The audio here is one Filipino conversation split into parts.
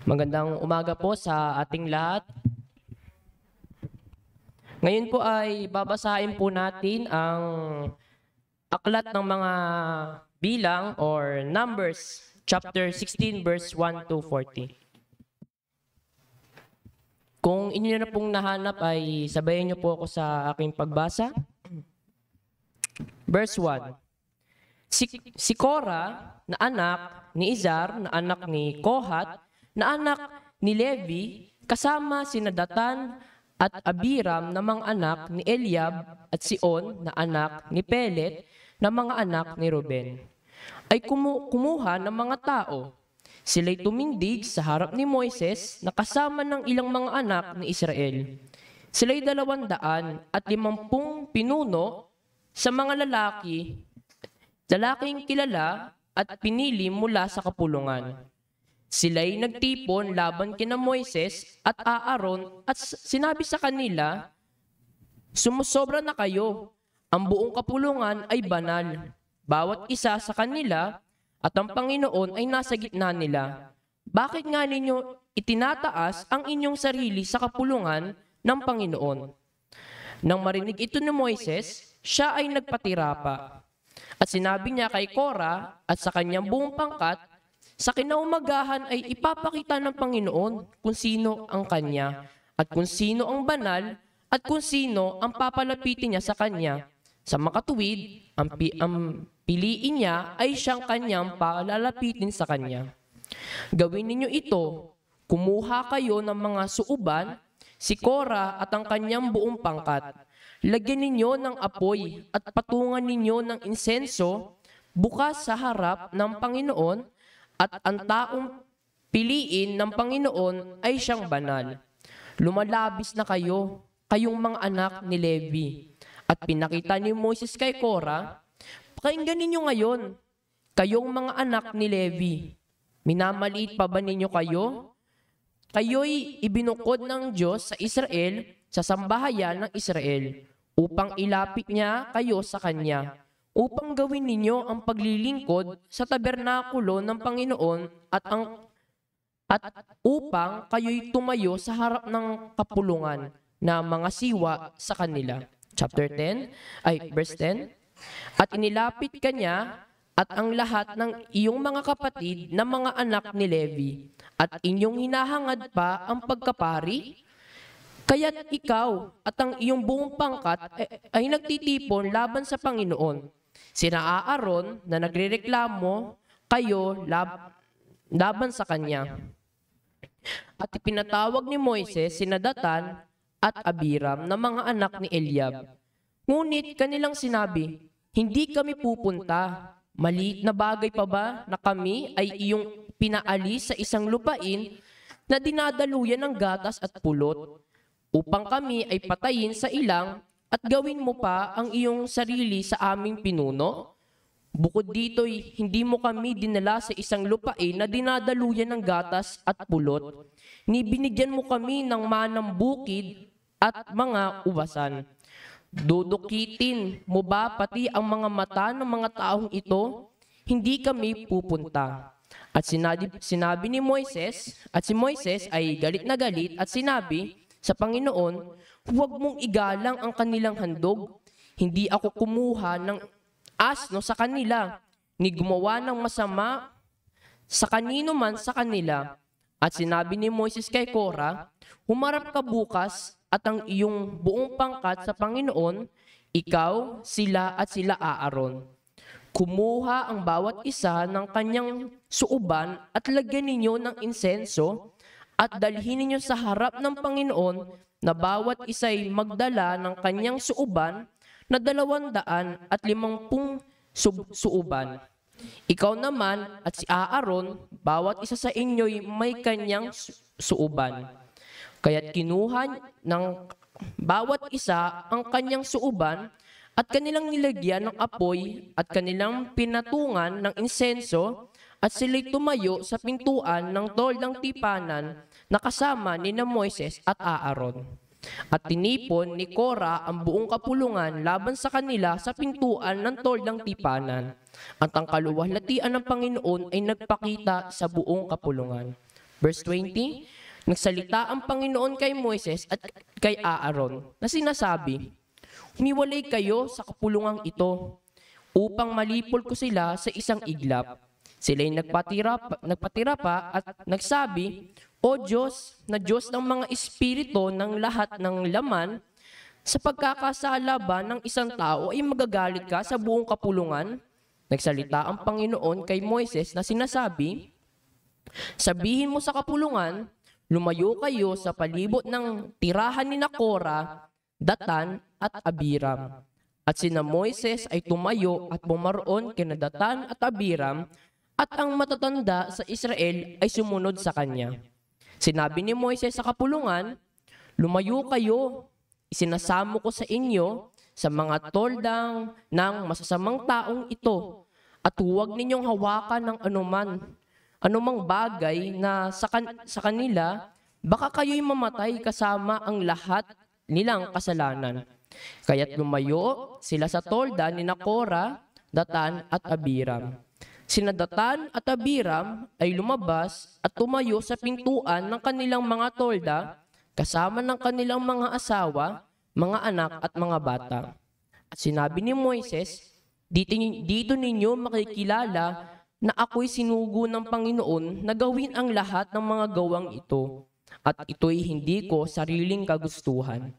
Magandang umaga po sa ating lahat. Ngayon po ay babasahin po natin ang aklat ng mga bilang or Numbers chapter 16 verse 1 to 40. Kung inyo na pong nahanap ay sabayan niyo po ako sa aking pagbasa. Verse 1. Si Korah na anak ni Izhar, na anak ni Kohat, na anak ni Levi, kasama sina Datan at Abiram na mga anak ni Eliab at Sion na anak ni Pelet na mga anak ni Ruben, ay kumuha ng mga tao. Sila'y tumindig sa harap ni Moises na kasama ng ilang mga anak ni Israel. Sila'y 250 pinuno sa mga lalaking kilala at pinili mula sa kapulungan. Sila'y nagtipon laban kina Moises at Aaron at sinabi sa kanila, "Sumusobra na kayo, ang buong kapulungan ay banal. Bawat isa sa kanila at ang Panginoon ay nasa gitna nila. Bakit nga ninyo itinataas ang inyong sarili sa kapulungan ng Panginoon?" Nang marinig ito ni Moises, siya ay nagpatira pa. At sinabi niya kay Korah at sa kanyang buong pangkat, sa kinaumagahan ay ipapakita ng Panginoon kung sino ang kanya, at kung sino ang banal, at kung sino ang papalapitin niya sa kanya. Sa makatuwid, ang piliin niya ay siyang kanyang palalapitin sa kanya. Gawin ninyo ito, kumuha kayo ng mga suuban, si Korah at ang kanyang buong pangkat. Lagyan ninyo ng apoy at patungan ninyo ng insenso bukas sa harap ng Panginoon, at ang taong piliin ng Panginoon ay siyang banal. Lumalabis na kayo, kayong mga anak ni Levi. At pinakita ni Moses kay Korah, "Pakinggan ninyo ngayon, kayong mga anak ni Levi. Minamaliit pa ba ninyo kayo? Kayo'y ibinukod ng Diyos sa Israel, sa sambahayan ng Israel, upang ilapit niya kayo sa Kanya, upang gawin ninyo ang paglilingkod sa tabernakulo ng Panginoon at upang kayo'y tumayo sa harap ng kapulungan na mga siwa sa kanila." Verse 10. At inilapit kanya at ang lahat ng iyong mga kapatid na mga anak ni Levi, at inyong hinahangad pa ang pagkapari. Kaya't ikaw at ang iyong buong pangkat ay nagtitipon laban sa Panginoon. Sina Aaron na nagrereklamo kayo laban sa kanya. At ipinatawag ni Moises sina Datan at Abiram na mga anak ni Eliab. Ngunit kanilang sinabi, "Hindi kami pupunta. Maliit na bagay pa ba na kami ay iyong pinaalis sa isang lupain na dinadaluyan ng gatas at pulot, upang kami ay patayin sa ilang at gawin mo pa ang iyong sarili sa aming pinuno? Bukod dito'y hindi mo kami dinala sa isang lupain na dinadaluyan ng gatas at pulot. Binigyan mo kami ng manang bukid at mga ubasan. Dudukitin mo ba pati ang mga mata ng mga taong ito? Hindi kami pupunta." At sinabi ni Moises, at si Moises ay galit na galit at sinabi sa Panginoon, "Huwag mong igalang ang kanilang handog. Hindi ako kumuha ng asno sa kanila, ni gumawa ng masama sa kanino man sa kanila." At sinabi ni Moises kay Korah, "Humarap ka bukas at ang iyong buong pangkat sa Panginoon, ikaw, sila at sila Aaron. Kumuha ang bawat isa ng kanyang suuban at lagyan ninyo ng insenso at dalhin ninyo sa harap ng Panginoon na bawat isa'y magdala ng kanyang suuban na 250 suuban. Ikaw naman at si Aaron, bawat isa sa inyo'y may kanyang suuban." Kaya't kinuha ng bawat isa ang kanyang suuban at kanilang nilagyan ng apoy at kanilang pinatungan ng insenso, at sila'y tumayo sa pintuan ng toldang tipanan na kasama ni Moises at Aaron. At tinipon ni Korah ang buong kapulungan laban sa kanila sa pintuan ng toldang tipanan. At ang kaluwalhatian ng Panginoon ay nagpakita sa buong kapulungan. Verse 20, nagsalita ang Panginoon kay Moises at kay Aaron na sinasabi, humiwalay kayo sa kapulungang ito upang malipol ko sila sa isang iglap. Sila'y nagpatira pa at nagsabi, O Diyos, na Diyos ng mga espiritu ng lahat ng laman, sa pagkakasala ba ng isang tao ay magagalit ka sa buong kapulungan? Nagsalita ang Panginoon kay Moises na sinasabi, sabihin mo sa kapulungan, lumayo kayo sa palibot ng tirahan ni Korah, Datan at Abiram. At sina Moises ay tumayo at bumaroon kina Datan at Abiram, at ang matatanda sa Israel ay sumunod sa kanya. Sinabi ni Moises sa kapulungan, lumayo kayo, isinasamo ko sa inyo sa mga toldang ng masasamang taong ito, at huwag ninyong hawakan ng anumang bagay na sa kanila, baka kayo'y mamatay kasama ang lahat nilang kasalanan. Kaya't lumayo sila sa tolda ni Korah, Datan at Abiram. Sina Datan at Abiram ay lumabas at tumayo sa pintuan ng kanilang mga tolda kasama ng kanilang mga asawa, mga anak at mga bata. At sinabi ni Moises, dito ninyo makikilala na ako'y sinugo ng Panginoon na gawin ang lahat ng mga gawang ito, at ito'y hindi ko sariling kagustuhan.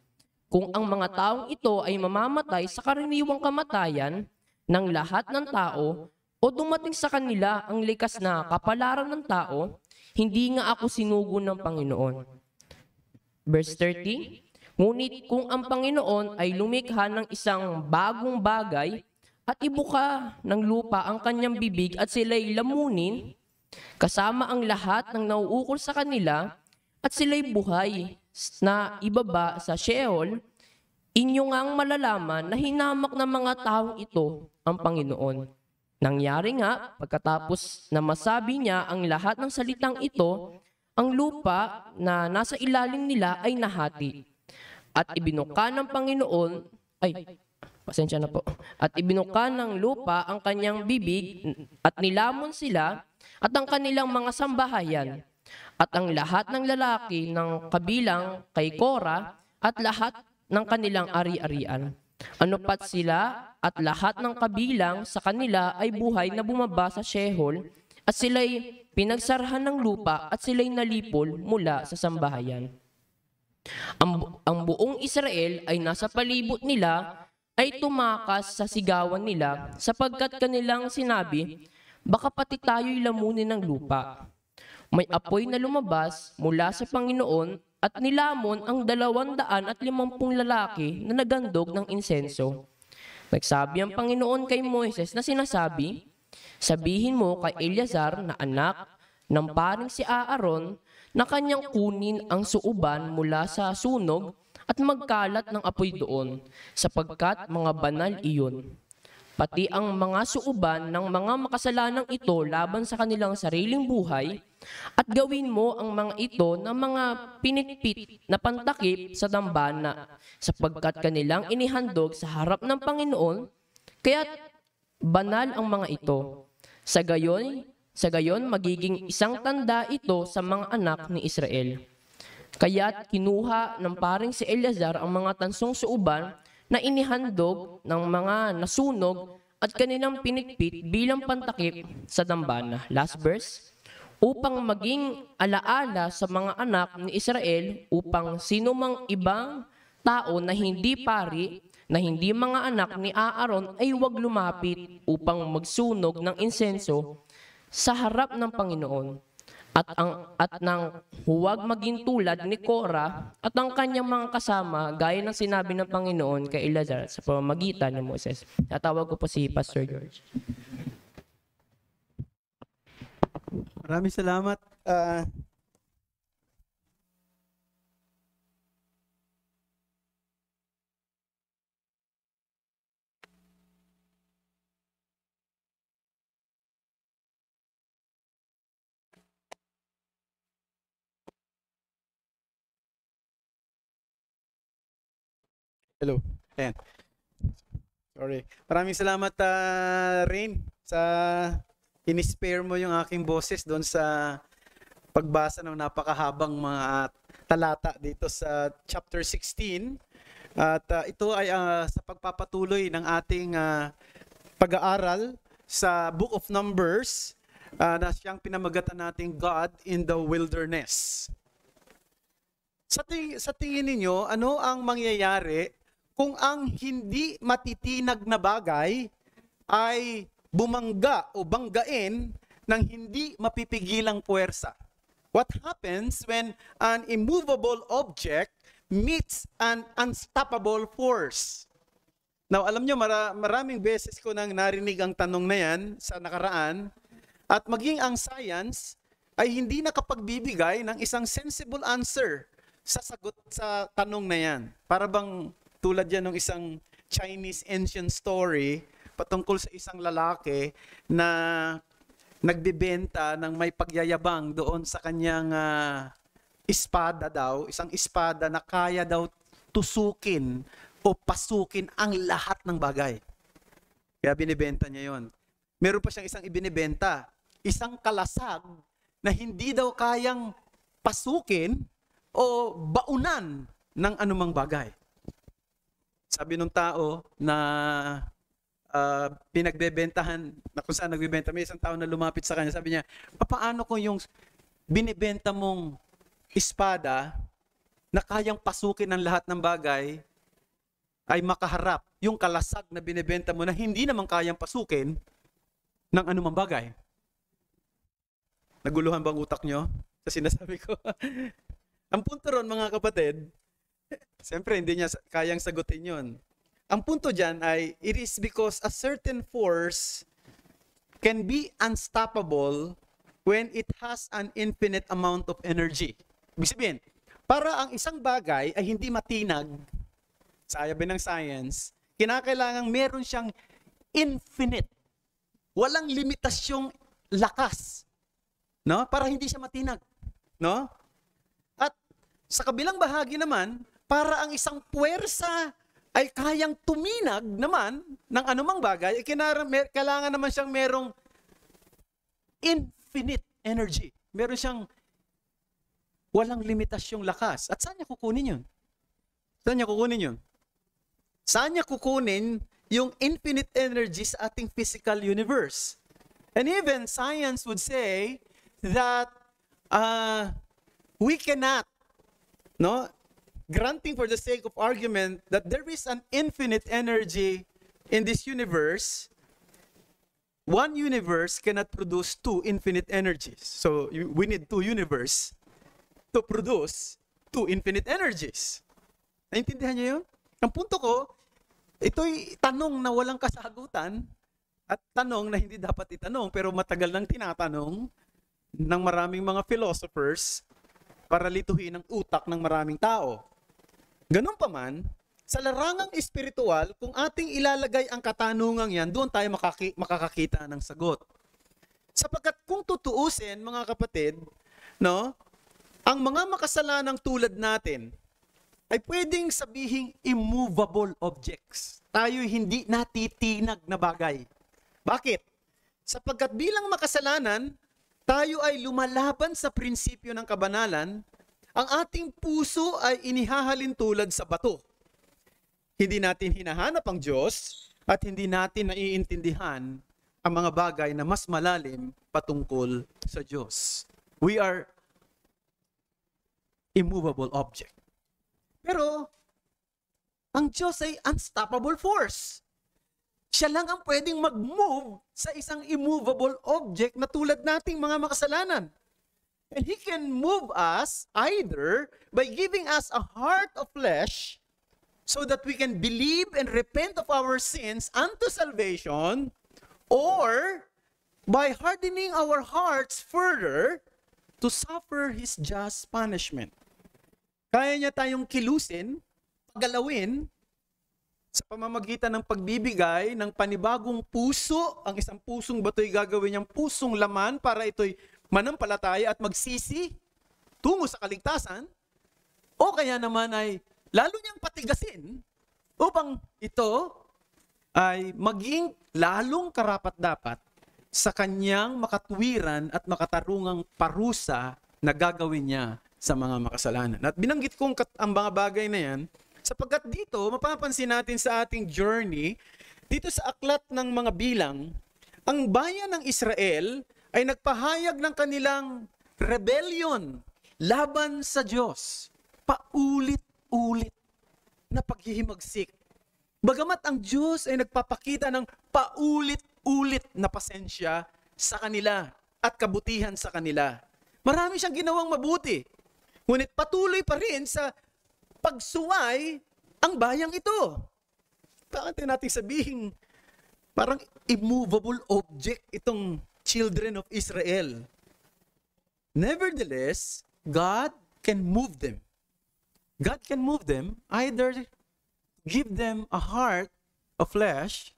Kung ang mga taong ito ay mamamatay sa karaniwang kamatayan ng lahat ng tao, o dumating sa kanila ang likas na kapalaran ng tao, hindi nga ako sinugo ng Panginoon. Verse 30, ngunit kung ang Panginoon ay lumikha ng isang bagong bagay at ibuka ng lupa ang kanyang bibig at sila'y lamunin, kasama ang lahat ng nauukol sa kanila, at sila'y buhay na ibaba sa Sheol, inyo ngang malalaman na hinamak ng mga taong ito ang Panginoon. Nangyari nga, pagkatapos na masabi niya ang lahat ng salitang ito, ang lupa na nasa ilalim nila ay nahati. At ibinuka ng Panginoon, pasensya na po, at ibinuka ng lupa ang kanyang bibig at nilamon sila at ang kanilang mga sambahayan at ang lahat ng lalaki ng kabilang kay Korah at lahat ng kanilang ari-arian. Ano pat sila at lahat ng kabilang sa kanila ay buhay na bumaba sa Sheol, at sila'y pinagsarahan ng lupa at sila'y nalipol mula sa sambahayan. Ang buong Israel ay nasa palibot nila ay tumakas sa sigawan nila sapagkat kanilang sinabi, baka pati tayo'y lamunin ng lupa. May apoy na lumabas mula sa Panginoon at nilamon ang 250 lalaki na nagandog ng insenso. Nagsabi ang Panginoon kay Moises na sinasabi, sabihin mo kay Eleazar na anak ng paring si Aaron na kanyang kunin ang suuban mula sa sunog at magkalat ng apoy doon, sapagkat mga banal iyon. Pati ang mga suuban ng mga makasalanang ito laban sa kanilang sariling buhay, at gawin mo ang mga ito ng mga pinitpit na pantakip sa dambana, sapagkat kanilang inihandog sa harap ng Panginoon, kaya't banal ang mga ito. Sa gayon magiging isang tanda ito sa mga anak ni Israel. Kaya't kinuha ng paring si Eleazar ang mga tansong suuban na inihandog ng mga nasunog at kanilang pinitpit bilang pantakip sa dambana. Last verse. Upang maging alaala sa mga anak ni Israel, upang sino mang ibang tao na hindi pari, na hindi mga anak ni Aaron ay huwag lumapit upang magsunog ng insenso sa harap ng Panginoon. At nang huwag maging tulad ni Korah at ang kanyang mga kasama, gaya ng sinabi ng Panginoon kay Eleazar sa pamamagitan ni Moses. Tatawag ko po si Pastor George. Maraming salamat. Hello. Ayan. Sorry. Maraming salamat, Rain, sa in-spare mo yung aking boses doon sa pagbasa ng napakahabang mga talata dito sa chapter 16. At ito ay sa pagpapatuloy ng ating pag-aaral sa Book of Numbers na siyang pinamagatan nating God in the Wilderness. Sa tingin ninyo, ano ang mangyayari kung ang hindi matitinag na bagay ay bumangga o banggain ng hindi mapipigilang puwersa? What happens when an immovable object meets an unstoppable force? Now, alam nyo, maraming beses ko nang narinig ang tanong na yan sa nakaraan, at maging ang science ay hindi nakapagbibigay ng isang sensible answer sa sagot sa tanong na yan. Para bang tulad yan ng isang Chinese ancient story patungkol sa isang lalaki na nagbebenta ng may pagyayabang doon sa kanyang espada daw, isang espada na kaya daw tusukin o pasukin ang lahat ng bagay. Kaya binibenta niya yon. Meron pa siyang isang ibinibenta, isang kalasag na hindi daw kayang pasukin o baunan ng anumang bagay. Sabi nung tao na pinagbebentahan, na kung saan nagbebenta, may isang tao na lumapit sa kanya, sabi niya, paano kung yung binibenta mong espada na kayang pasukin ng lahat ng bagay ay makaharap yung kalasag na binibenta mo na hindi naman kayang pasukin ng anumang bagay? Naguluhan bang utak nyo sa sinasabi ko? Ang punto ron, mga kapatid, siyempre hindi niya kayang sagutin yon. Ang punto dyan ay, it is because a certain force can be unstoppable when it has an infinite amount of energy. Ibig sabihin, para ang isang bagay ay hindi matinag, sabi ng science, kinakailangan meron siyang infinite, walang limitasyong lakas, no? Para hindi siya matinag, no? At sa kabilang bahagi naman, para ang isang puwersa ay kayang tuminag naman ng anumang bagay, kailangan naman siyang merong infinite energy. Meron siyang walang limitasyong lakas. At saan niya kukunin yun? Saan niya kukunin yun? Saan niya kukunin yung infinite energy sa ating physical universe? And even science would say that we cannot, no? Granting for the sake of argument that there is an infinite energy in this universe, one universe cannot produce two infinite energies. So we need two universes to produce two infinite energies. Naintindihan niyo yun? Ang punto ko, ito'y tanong na walang kasagutan at tanong na hindi dapat itanong pero matagal nang tinatanong ng maraming mga philosophers para lituhin ang utak ng maraming tao. Ganun pa man, sa larangang espiritual, kung ating ilalagay ang katanungang yan, doon tayo makakakita ng sagot. Sapagkat kung tutuusin, mga kapatid, no, ang mga makasalanang tulad natin ay pwedeng sabihing immovable objects. Tayo hindi natitinag na bagay. Bakit? Sapagkat bilang makasalanan, tayo ay lumalaban sa prinsipyo ng kabanalan. Ang ating puso ay inihahalin tulad sa bato. Hindi natin hinahanap ang Diyos at hindi natin naiintindihan ang mga bagay na mas malalim patungkol sa Diyos. We are immovable object. Pero, ang Diyos ay unstoppable force. Siya lang ang pwedeng mag-move sa isang immovable object na tulad nating mga makasalanan. And He can move us either by giving us a heart of flesh so that we can believe and repent of our sins unto salvation, or by hardening our hearts further to suffer His just punishment. Kaya niya tayong kilusin, pagalawin, sa pamamagitan ng pagbibigay ng panibagong puso. Ang isang pusong bato'y gagawin niyang pusong laman para ito'y manampalataya at magsisi tungo sa kaligtasan, o kaya naman ay lalo niyang patigasin upang ito ay maging lalong karapat-dapat sa kanyang makatwiran at makatarungang parusa na gagawin niya sa mga makasalanan. At binanggit kong ang mga bagay na yan, sapagkat dito, mapapansin natin sa ating journey, dito sa aklat ng mga bilang, ang bayan ng Israel ay nagpahayag ng kanilang rebellion laban sa Diyos. Paulit-ulit na paghihimagsik. Bagamat ang Diyos ay nagpapakita ng paulit-ulit na pasensya sa kanila at kabutihan sa kanila. Marami siyang ginawang mabuti. Ngunit patuloy pa rin sa pagsuway ang bayang ito. Bakit natin sabihin, parang immovable object itong children of Israel. Nevertheless, God can move them. God can move them, either give them a heart of flesh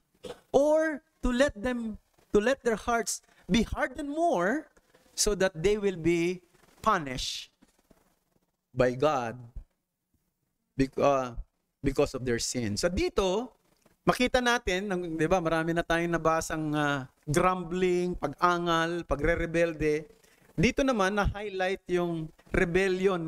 or to let their hearts be hardened more so that they will be punished by God because of their sins. So dito, makita natin, 'di ba, marami na tayong nabasang grumbling, pag-angal, pagre-rebelde. Dito naman na-highlight yung rebellion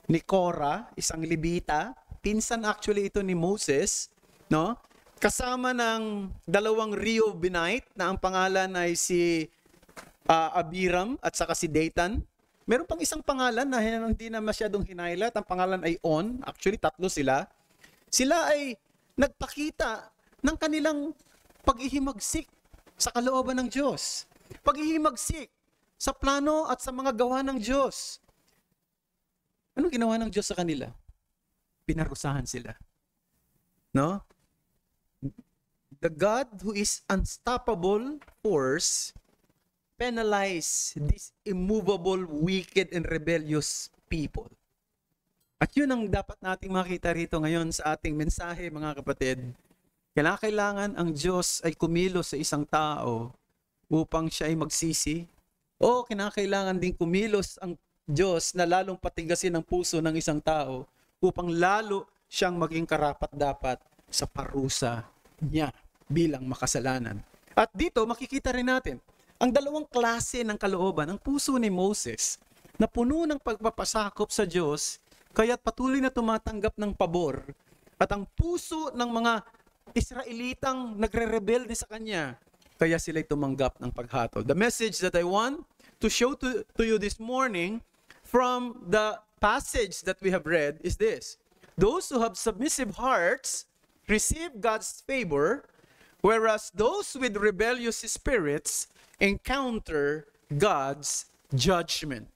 ni Korah, isang Levita, pinsan actually ito ni Moses, no? Kasama ng dalawang Reubenite na ang pangalan ay si Abiram at saka si Dathan. Meron pang isang pangalan na hindi na masyadong hinailat, ang pangalan ay On. Actually, tatlo sila. Sila ay nagpakita ng kanilang paghihimagsik sa kalooban ng Diyos. Paghihimagsik sa plano at sa mga gawa ng Diyos. Anong ginawa ng Diyos sa kanila? Pinarusahan sila. No? The God who is unstoppable force penalize these immovable, wicked, and rebellious people. At yun ang dapat nating makita rito ngayon sa ating mensahe, mga kapatid. Kailangan ang Diyos ay kumilos sa isang tao upang siya ay magsisi. O kinakailangan din kumilos ang Diyos na lalong patigasin ang puso ng isang tao upang lalo siyang maging karapat-dapat sa parusa niya bilang makasalanan. At dito makikita rin natin ang dalawang klase ng kalooban. Ang puso ni Moses na puno ng pagpapasakop sa Diyos, kaya't patuloy na tumatanggap ng pabor. At ang puso ng mga Israelitang nagre-rebelde sa kanya, kaya sila'y tumanggap ng paghatol. The message that I want to show to you this morning from the passage that we have read is this. Those who have submissive hearts receive God's favor, whereas those with rebellious spirits encounter God's judgment.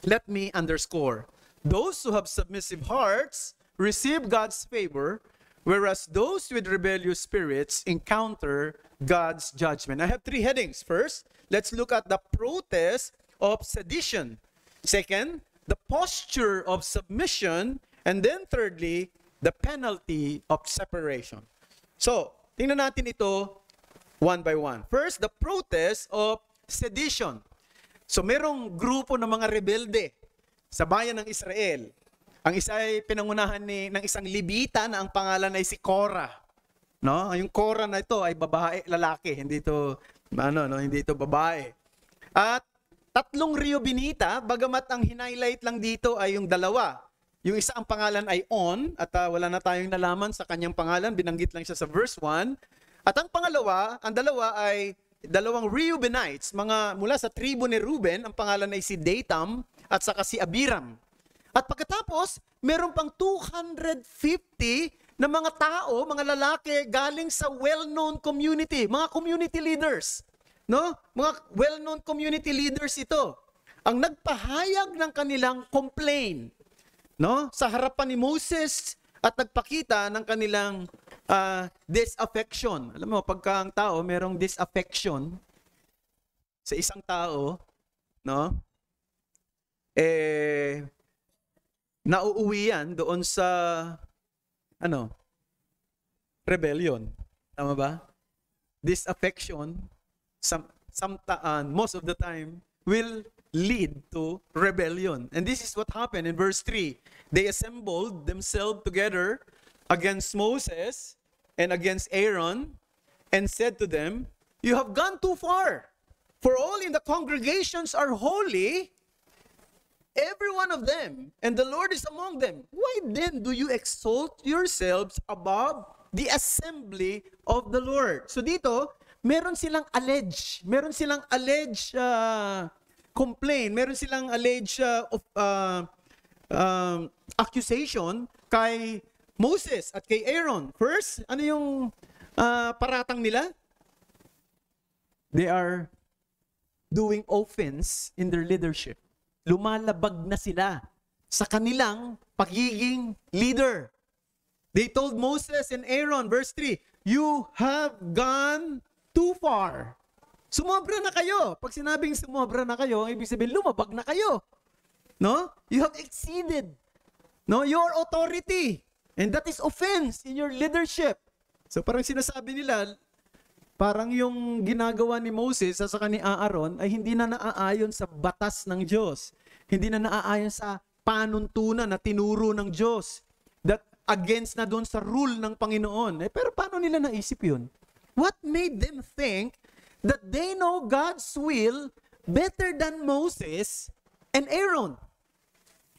Let me underscore. Those who have submissive hearts receive God's favor, whereas those with rebellious spirits encounter God's judgment. I have three headings. First, let's look at the protest of sedition. Second, the posture of submission. And then thirdly, the penalty of separation. So, tingnan natin ito one by one. First, the protest of sedition. So, merong grupo ng mga rebelde sa bayan ng Israel. Ang isa ay pinangunahan ng isang Levita na ang pangalan ay si Korah. No? Yung Korah na ito ay babae, lalaki, hindi ito babae. At tatlong Reubenita, bagamat ang hinighlight lang dito ay yung dalawa. Yung isa ang pangalan ay On, at wala na tayong nalaman sa kanyang pangalan, binanggit lang siya sa verse 1. At ang dalawa ay dalawang Reubenites, mga mula sa tribo ni Reuben, ang pangalan ay si Dathan at saka si Abiram. At pagkatapos, meron pang 250 na mga tao, mga lalaki galing sa well-known community, mga community leaders. No? Mga well-known community leaders ito. Ang nagpahayag ng kanilang complaint, no? Sa harapan ni Moses at nagpakita ng kanilang disaffection. Alam mo, pagka ang tao merong disaffection sa isang tao, no? Nauuwi yan doon sa rebellion. Tama ba? Disaffection most of the time will lead to rebellion. And this is what happened in verse 3. They assembled themselves together against Moses and against Aaron and said to them, "You have gone too far, for all in the congregations are holy, every one of them, and the Lord is among them. Why then do you exalt yourselves above the assembly of the Lord? So dito, meron silang alleged complaint, meron silang alleged accusation kay Moses at kay Aaron. First, ano yung paratang nila? They are doing offense in their leadership. Lumalabag na sila sa kanilang pagiging leader. They told Moses and Aaron, verse 3, you have gone too far. Sumobra na kayo. Pag sinabing sumobra na kayo, ibig sabihin lumabag na kayo. No? You have exceeded your authority. And that is offense in your leadership. So parang sinasabi nila, parang yung ginagawa ni Moses sa ni Aaron ay hindi na naaayon sa batas ng Diyos. Hindi na naaayon sa panuntunan na tinuro ng Diyos. That against na doon sa rule ng Panginoon. Pero paano nila naisip yun? What made them think that they know God's will better than Moses and Aaron?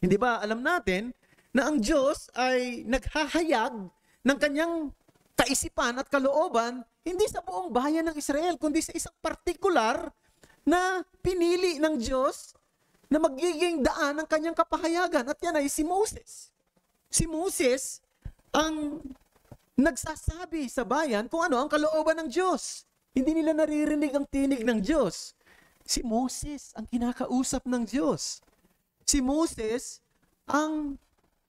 Hindi ba alam natin na ang Diyos ay naghahayag ng kanyang kaisipan at kalooban hindi sa buong bayan ng Israel, kundi sa isang partikular na pinili ng Diyos na magiging daan ng kanyang kapahayagan. At yan ay si Moses. Si Moses ang nagsasabi sa bayan kung ano ang kalooban ng Diyos. Hindi nila naririnig ang tinig ng Diyos. Si Moses ang kinakausap ng Diyos. Si Moses ang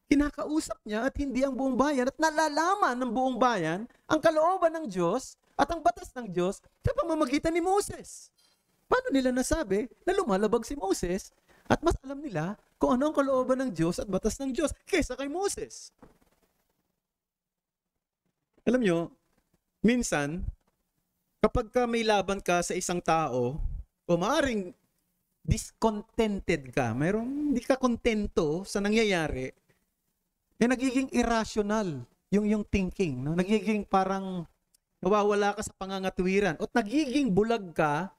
kinakausap niya at hindi ang buong bayan at nalalaman ng buong bayan ang kalooban ng Diyos at ang batas ng Diyos sa pamamagitan ni Moses. Paano nila nasabi na lumalabag si Moses at mas alam nila kung ano ang kalooban ng Diyos at batas ng Diyos kaysa kay Moses? Alam nyo, minsan, kapag may laban ka sa isang tao, o maaring discontented ka, hindi ka kontento sa nangyayari, nagiging irrational yung thinking. No? Nagiging parang nawawala ka sa pangangatwiran. O nagiging bulag ka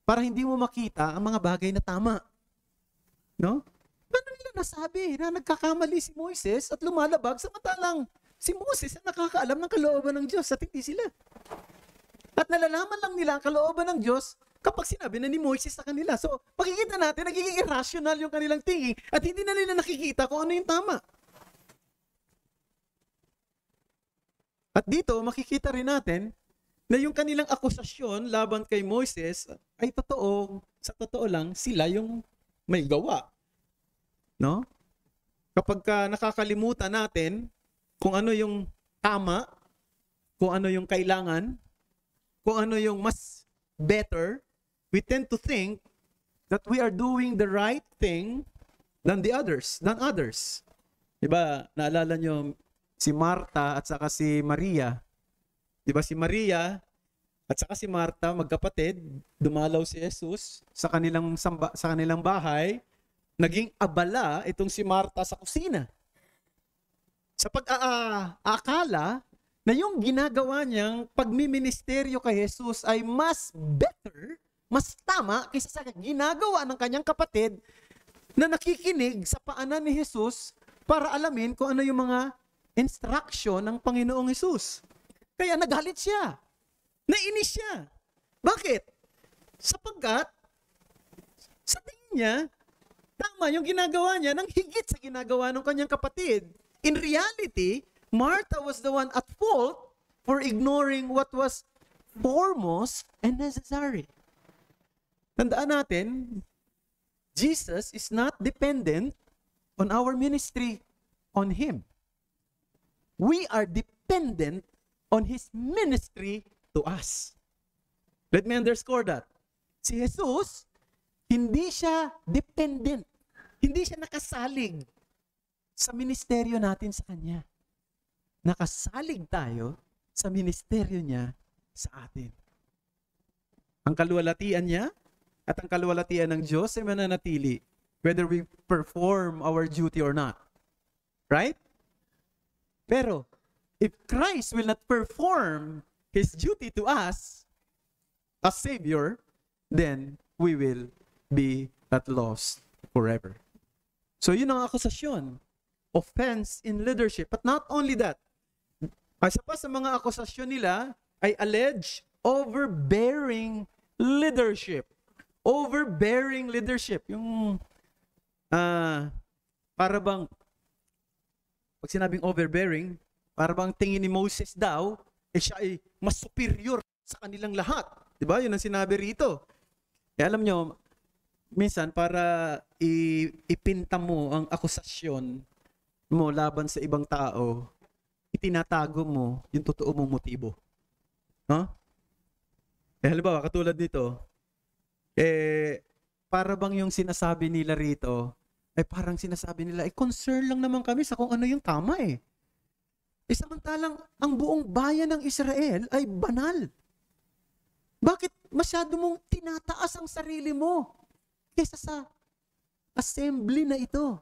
para hindi mo makita ang mga bagay na tama. No? Paano nila nasabi na nagkakamali si Moises at lumalabag samantalang si Moses ang nakakaalam ng kalooban ng Diyos at hindi sila. At nalalaman lang nila ang kalooban ng Diyos kapag sinabi na ni Moises sa kanila. So, makikita natin, nagiging irrational yung kanilang thinking at hindi na nila nakikita kung ano yung tama. At dito, makikita rin natin na yung kanilang akusasyon laban kay Moises ay sa totoo lang, sila yung may gawa. No? Kapag nakakalimutan natin kung ano yung tama, kung ano yung kailangan, kung ano yung mas better, we tend to think that we are doing the right thing than others. Diba, naalala nyo si Marta at saka si Maria. Diba si Maria at saka si Marta, magkapatid, dumalaw si Jesus sa kanilang bahay, naging abala itong si Marta sa kusina. Sa pag-aakala na yung ginagawa niyang pagmiministeryo kay Jesus ay mas better, mas tama kaysa sa ginagawa ng kanyang kapatid na nakikinig sa paanan ni Jesus para alamin kung ano yung mga instruction ng Panginoong Jesus. Kaya nagalit siya. Nainis siya. Bakit? Sapagkat sa tingin niya, tama yung ginagawa niya nang higit sa ginagawa ng kanyang kapatid. In reality, Martha was the one at fault for ignoring what was foremost and necessary. Tandaan natin, Jesus is not dependent on our ministry on Him. We are dependent on His ministry to us. Let me underscore that. Si Jesus, hindi siya dependent. Hindi siya nakasalig sa ministeryo natin sa Kanya. Nakasalig tayo sa ministeryo niya sa atin. Ang kaluwalhatian niya at ang kaluwalhatian ng Diyos ay mananatili whether we perform our duty or not. Right? Pero, if Christ will not perform His duty to us as Savior, then we will be at loss. forever. So yun ang akusasyon. Offense in leadership. But not only that, isa pa sa mga akusasyon nila ay alleged overbearing leadership. Overbearing leadership. Yung para bang pag sinabing overbearing, para bang tingin ni Moses daw, siya ay mas superior sa kanilang lahat. Diba? Yun ang sinabi rito. Alam nyo, minsan para ipinta mo ang akusasyon mo laban sa ibang tao, itinatago mo yung totoo mong motibo. Huh? Halimbawa, katulad nito, para bang yung sinasabi nila rito, parang sinasabi nila, concern lang naman kami sa kung ano yung tama eh. Samantalang ang buong bayan ng Israel ay banal. Bakit masyado mong tinataas ang sarili mo kaysa sa assembly na ito?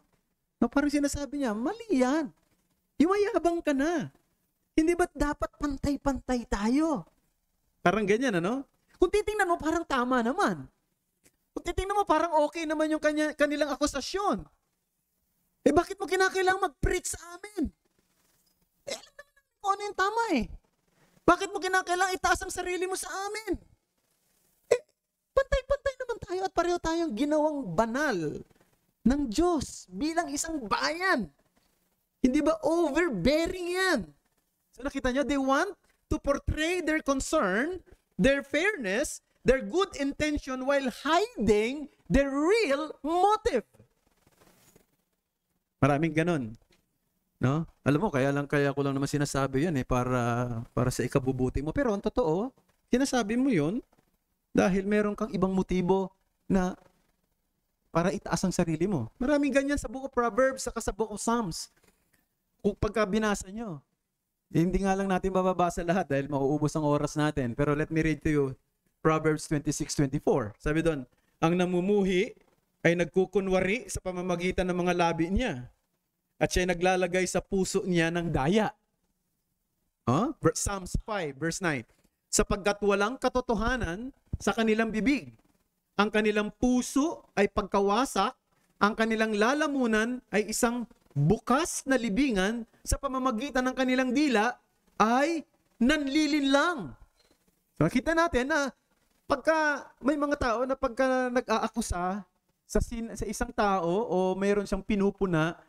No, parang sinasabi niya, mali yan. Yumayabang ka na. Hindi ba't dapat pantay-pantay tayo? Parang ganyan, ano? Kung titingnan mo, parang tama naman. Kung titingnan mo, parang okay naman yung kanilang akusasyon. Bakit mo kinakailangang mag-preach sa amin? Alam naman kung ano yung tama eh. Bakit mo kinakailangang itaas ang sarili mo sa amin? Pantay-pantay naman tayo at pareho tayong ginawang banal ng Diyos bilang isang bayan. Hindi ba overbearing yan? So nakita nyo, they want to portray their concern, their fairness, their good intention while hiding their real motive. Maraming ganun. No? Alam mo, kaya ko lang naman sinasabi yan para sa ikabubuti mo. Pero ang totoo, sinasabi mo yun dahil meron kang ibang motibo na para itaas ang sarili mo. Maraming ganyan sa Book of Proverbs saka sa Book of Psalms. Kung pagka binasa nyo, hindi nga lang natin mababasa lahat dahil mauubos ang oras natin. Pero let me read to you Proverbs 26:24. Sabi doon, ang namumuhi ay nagkukunwari sa pamamagitan ng mga labi niya. At siya ay naglalagay sa puso niya ng daya. Psalms 5, verse 9. Sapagkat walang katotohanan sa kanilang bibig. Ang kanilang puso ay pagkawasak. Ang kanilang lalamunan ay isang bukas na libingan. Sa pamamagitan ng kanilang dila ay nanlilinlang. So, nakita natin na pagka may mga tao na pagka nag-aakusa sa isang tao o mayroon siyang pinupuna,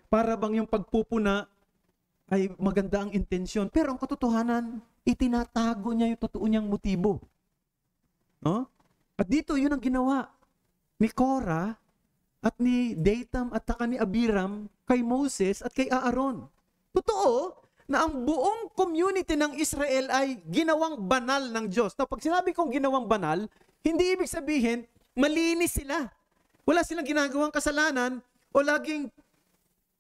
para bang yung pagpupuna ay maganda ang intensyon. Pero ang katotohanan, itinatago niya yung totoo niyang motibo. No? At dito, yun ang ginawa ni Korah at ni Dathan at saka ni Abiram kay Moses at kay Aaron. Totoo na ang buong community ng Israel ay ginawang banal ng Diyos. Now, pag sinabi kong ginawang banal, hindi ibig sabihin, malinis sila. Wala silang ginagawang kasalanan o laging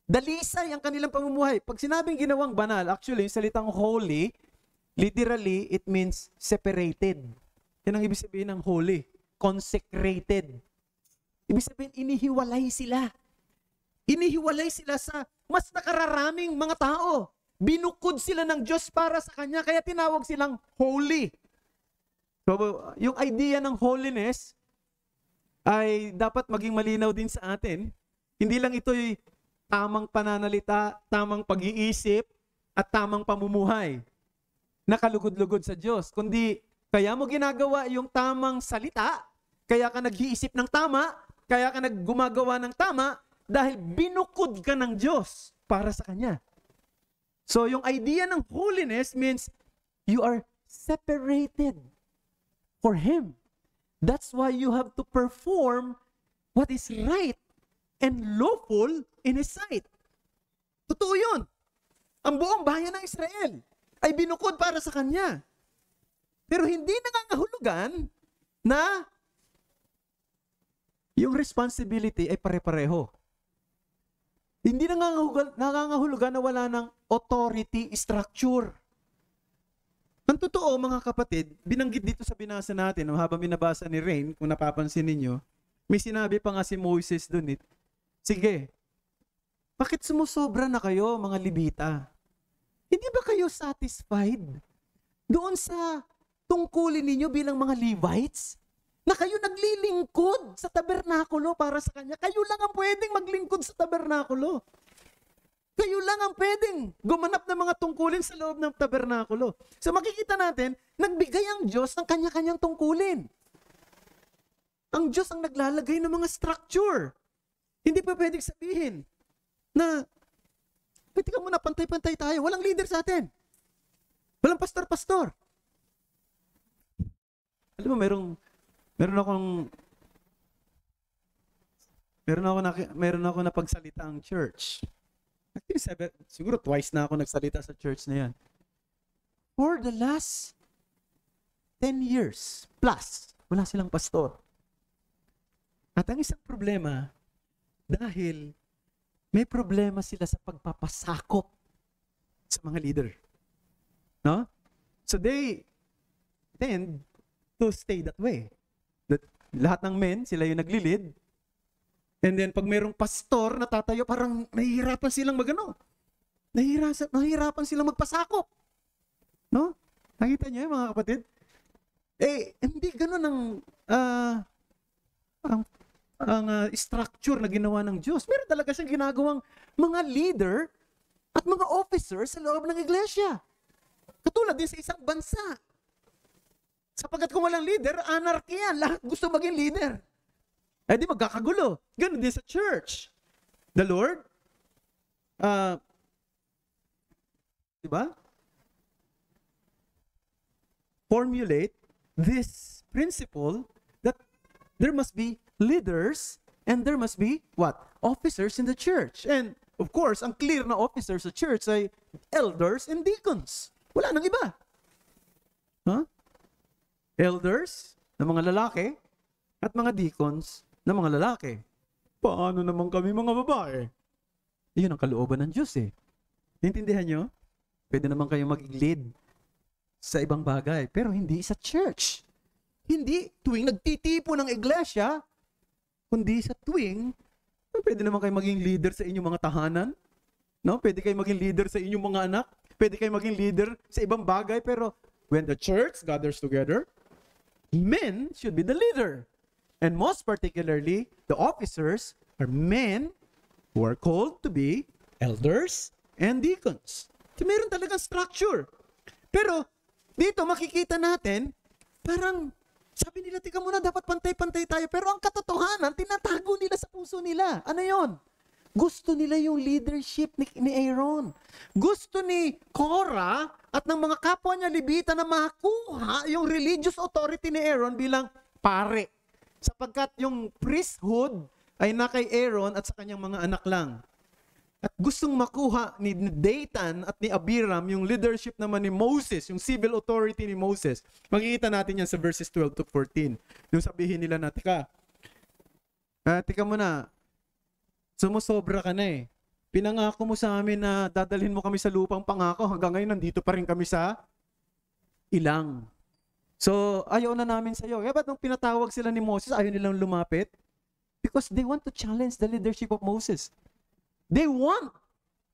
dalisay ang kanilang pamumuhay. Pag sinabing ginawang banal, actually, yung salitang holy, literally, it means separated. Yan ang ibig sabihin ng holy. Consecrated. Ibig sabihin, inihiwalay sila. Inihiwalay sila sa mas nakararaming mga tao. Binukod sila ng Diyos para sa Kanya, kaya tinawag silang holy. So, yung idea ng holiness ay dapat maging malinaw din sa atin. Hindi lang ito'y tamang pananalita, tamang pag-iisip, at tamang pamumuhay na kalugod-lugod sa Diyos. Kundi, kaya mo ginagawa yung tamang salita, kaya ka nag-iisip ng tama, kaya ka naggumagawa ng tama, dahil binukod ka ng Diyos para sa Kanya. So, yung idea ng holiness means you are separated for Him. That's why you have to perform what is right and lawful in His sight. Totoo yun. Ang buong bayan ng Israel ay binukod para sa Kanya. Pero hindi nangangahulugan na yung responsibility ay pare-pareho. Hindi nangangahulugan na wala ng authority structure. Ang totoo, mga kapatid, binanggit dito sa binasa natin, habang binabasa ni Rain, kung napapansin ninyo, may sinabi pa nga si Moses dun, sige, bakit sumusobra na kayo, mga Libita? Hindi ba kayo satisfied doon sa tungkulin ninyo bilang mga Levites na kayo naglilingkod sa tabernakulo para sa Kanya. Kayo lang ang pwedeng maglingkod sa tabernakulo. Kayo lang ang pwedeng gumanap ng mga tungkulin sa loob ng tabernakulo. So makikita natin, nagbigay ang Diyos ng kanya-kanyang tungkulin. Ang Diyos ang naglalagay ng mga structure. Hindi pa pwedeng sabihin na, pwede ka muna, pantay-pantay tayo. Walang leader sa atin. Walang pastor-pastor. Alam mo, meron ako napagsalita ang church. Actually, siguro twice na ako nagsalita sa church na yan. For the last 10 years plus, wala silang pastor. At ang isang problema, dahil may problema sila sa pagpapasakop sa mga leader. No? So they tend to stay that way. That lahat ng men, sila yung nagli-lead. And then pag mayroong pastor na tatayo, parang nahihirapan silang magano. Nahihirapan silang magpasakop. No? Nakita niyo mga kapatid? Hindi ganoon ang structure na ginawa ng Diyos. Meron talaga siyang ginagawang mga leader at mga officers sa loob ng iglesia. Katulad din sa isang bansa. Sapagkat kung walang leader, anarchy yan. Lahat gusto maging leader. Di magkakagulo. Ganun din sa church. The Lord, diba? Formulate this principle that there must be leaders and there must be what? Officers in the church. And of course, ang clear na officers sa church ay elders and deacons. Wala nang iba. Huh? Elders na mga lalaki at mga deacons na mga lalaki. Paano naman kami mga babae? Iyon ang kalooban ng Diyos eh. Naintindihan nyo? Pwede naman kayo mag-lead sa ibang bagay, pero hindi sa church. Hindi tuwing nagtitipo ng iglesia, kundi sa tuwing, pwede naman kayo maging leader sa inyong mga tahanan. No? Pwede kayo maging leader sa inyong mga anak. Pwede kayo maging leader sa ibang bagay, pero when the church gathers together, men should be the leader. And most particularly, the officers are men who are called to be elders and deacons. So, meron talagang structure. Pero, dito makikita natin, parang, sabi nila, tika muna, dapat pantay-pantay tayo. Pero ang katotohanan, tinatago nila sa puso nila. Ano yon? Gusto nila yung leadership ni Aaron. Gusto ni Korah at ng mga kapwa niya Levita na makuha yung religious authority ni Aaron bilang pare. Sapagkat yung priesthood ay na kay Aaron at sa kanyang mga anak lang. At gustong makuha ni Dathan at ni Abiram yung leadership naman ni Moses, yung civil authority ni Moses. Makikita natin yan sa verses 12 to 14. Yung sabihin nila na, tika muna, sumusobra ka na eh. Pinangako mo sa amin na dadalhin mo kami sa lupang pangako. Hanggang ngayon, nandito pa rin kami sa ilang. So, ayaw na namin sa'yo. Kaya ba't nung pinatawag sila ni Moses, ayaw nilang lumapit? Because they want to challenge the leadership of Moses. They want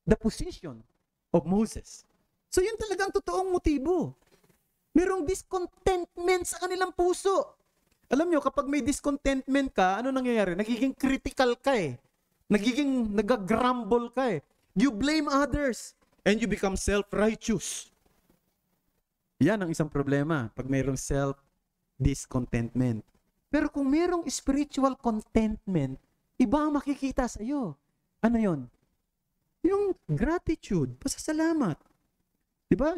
the position of Moses. So, yun talagang totoong motibo. Merong discontentment sa kanilang puso. Alam nyo, kapag may discontentment ka, ano nangyayari? Nagiging critical ka eh. Nag-grumble ka eh. You blame others and you become self-righteous. Yan ang isang problema pag mayroong self-discontentment. Pero kung mayroong spiritual contentment, iba ang makikita sa iyo. Ano yon? Yung gratitude, pasasalamat. Diba?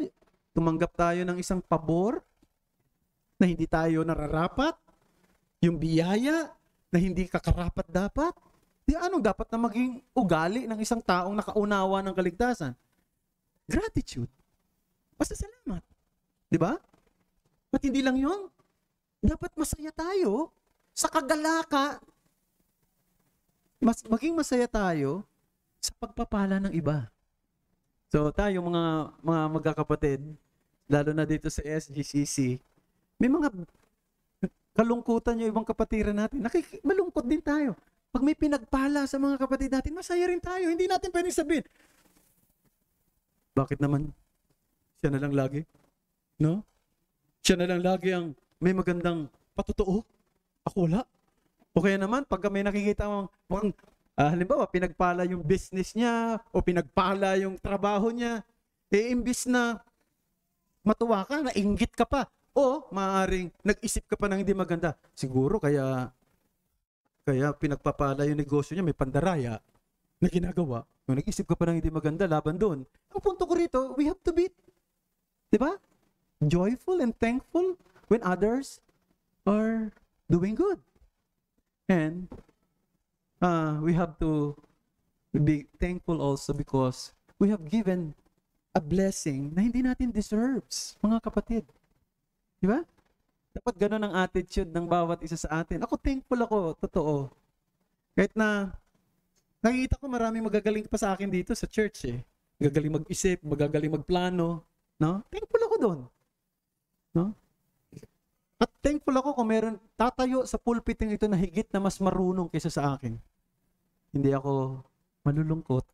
Tumanggap tayo ng isang pabor na hindi tayo nararapat. Yung biyaya na hindi kakarapat dapat. Di anong dapat na maging ugali ng isang taong nakaunawa ng kaligtasan? Gratitude. Pasasalamat. Diba? At hindi lang yun. Dapat masaya tayo sa kagalaka. Maging masaya tayo sa pagpapala ng iba. So tayo mga magkakapatid, lalo na dito sa SGCC, may mga kalungkutan yung ibang kapatiran natin. Malungkot din tayo. Pag may pinagpala sa mga kapatid natin, masaya rin tayo. Hindi natin pwedeng sabihin, bakit naman siya na lang lagi? No? Siya na lang lagi ang may magandang patotoo. Ako wala. O kaya naman, pagka may nakikita mong, halimbawa, pinagpala yung business niya o pinagpala yung trabaho niya, imbis na matuwa ka, nainggit ka pa, o maaaring nag-isip ka pa ng hindi maganda. Siguro kaya pinagpapala yung negosyo niya, may pandaraya na ginagawa. Kung nag-isip ka pa ng hindi maganda, laban doon. Ang punto ko rito, we have to be, di ba? Joyful and thankful when others are doing good. And we have to be thankful also because we have given a blessing na hindi natin deserves, mga kapatid. Di ba? Dapat ganun ang attitude ng bawat isa sa atin. Ako thankful ako, totoo. Kahit na nakikita ko maraming magagaling pa sa akin dito sa church eh. Magagaling mag-isip, magagaling magplano, no? Thankful ako doon. No? At thankful ako kung meron tatayo sa pulpiting ito na higit na mas marunong kaysa sa akin. Hindi ako malulungkot.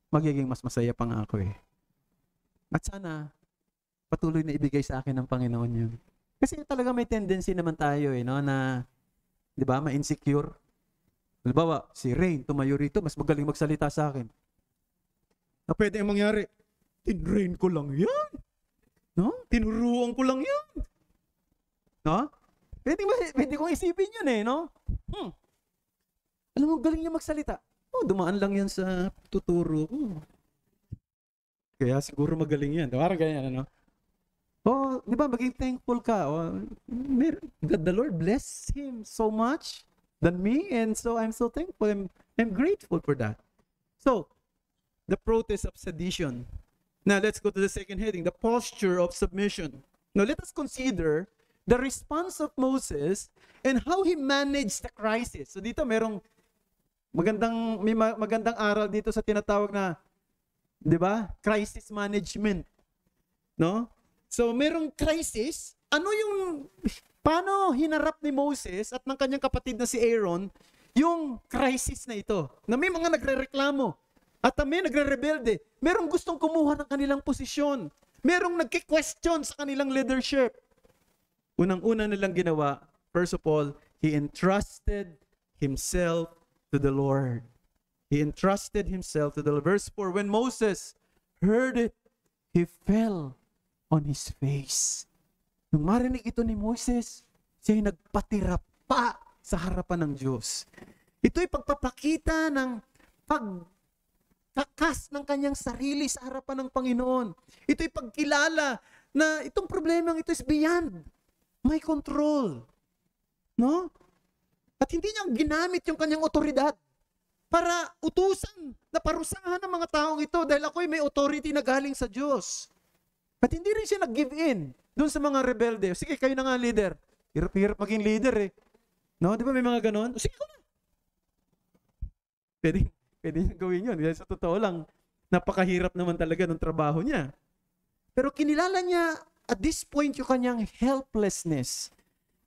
Magiging mas masaya pa nga ako eh. At sana patuloy na ibigay sa akin ng Panginoon yun. Kasi talaga may tendency naman tayo eh, no, na, di ba, ma-insecure. Halimbawa, si Rain, tumayo rito, mas magaling magsalita sa akin. Na pwede ang mangyari, tinrain ko lang yan. No? Tinuruan ko lang yan. No? Pwede kong isipin yun eh, no? Alam mo, galing niya magsalita. Oh, dumaan lang yan sa tuturo ko. Kaya siguro magaling yan. Parang ganyan, ano? Oh, di ba, maging thankful ka. Oh, the Lord bless him so much than me, and so I'm so thankful. I'm grateful for that. So, the protest of sedition. Now, let's go to the second heading, the posture of submission. Now, let us consider the response of Moses and how he managed the crisis. So, dito may magandang aral dito sa tinatawag na, di ba, crisis management. No? So, merong crisis. Paano hinarap ni Moses at ng kanyang kapatid na si Aaron yung crisis na ito? Na may mga nagrereklamo at may nagre-rebelde. Merong gustong kumuha ng kanilang posisyon. Merong nagki-question sa kanilang leadership. Unang-una nilang ginawa, first of all, he entrusted himself to the Lord. He entrusted himself to the Lord. Verse 4, when Moses heard it, he fell on his face. Nung marinig ito ni Moses, siya'y nagpatira pa sa harapan ng Diyos. Ito'y pagpapakita ng pagkakas ng kanyang sarili sa harapan ng Panginoon. Ito'y pagkilala na itong problemang ito is beyond my control. No? At hindi niya ginamit yung kanyang otoridad para utusan na parusahan ng mga taong ito dahil ako'y may authority na galing sa Diyos. At hindi rin siya nag-give in doon sa mga rebelde. Sige, kayo na nga leader. Hirap-hirap maging leader eh. No? Di ba may mga ganon? Sige ko na. Pwede niya gawin yun. Sa totoo lang, napakahirap naman talaga ng trabaho niya. Pero kinilala niya at this point yung kanyang helplessness.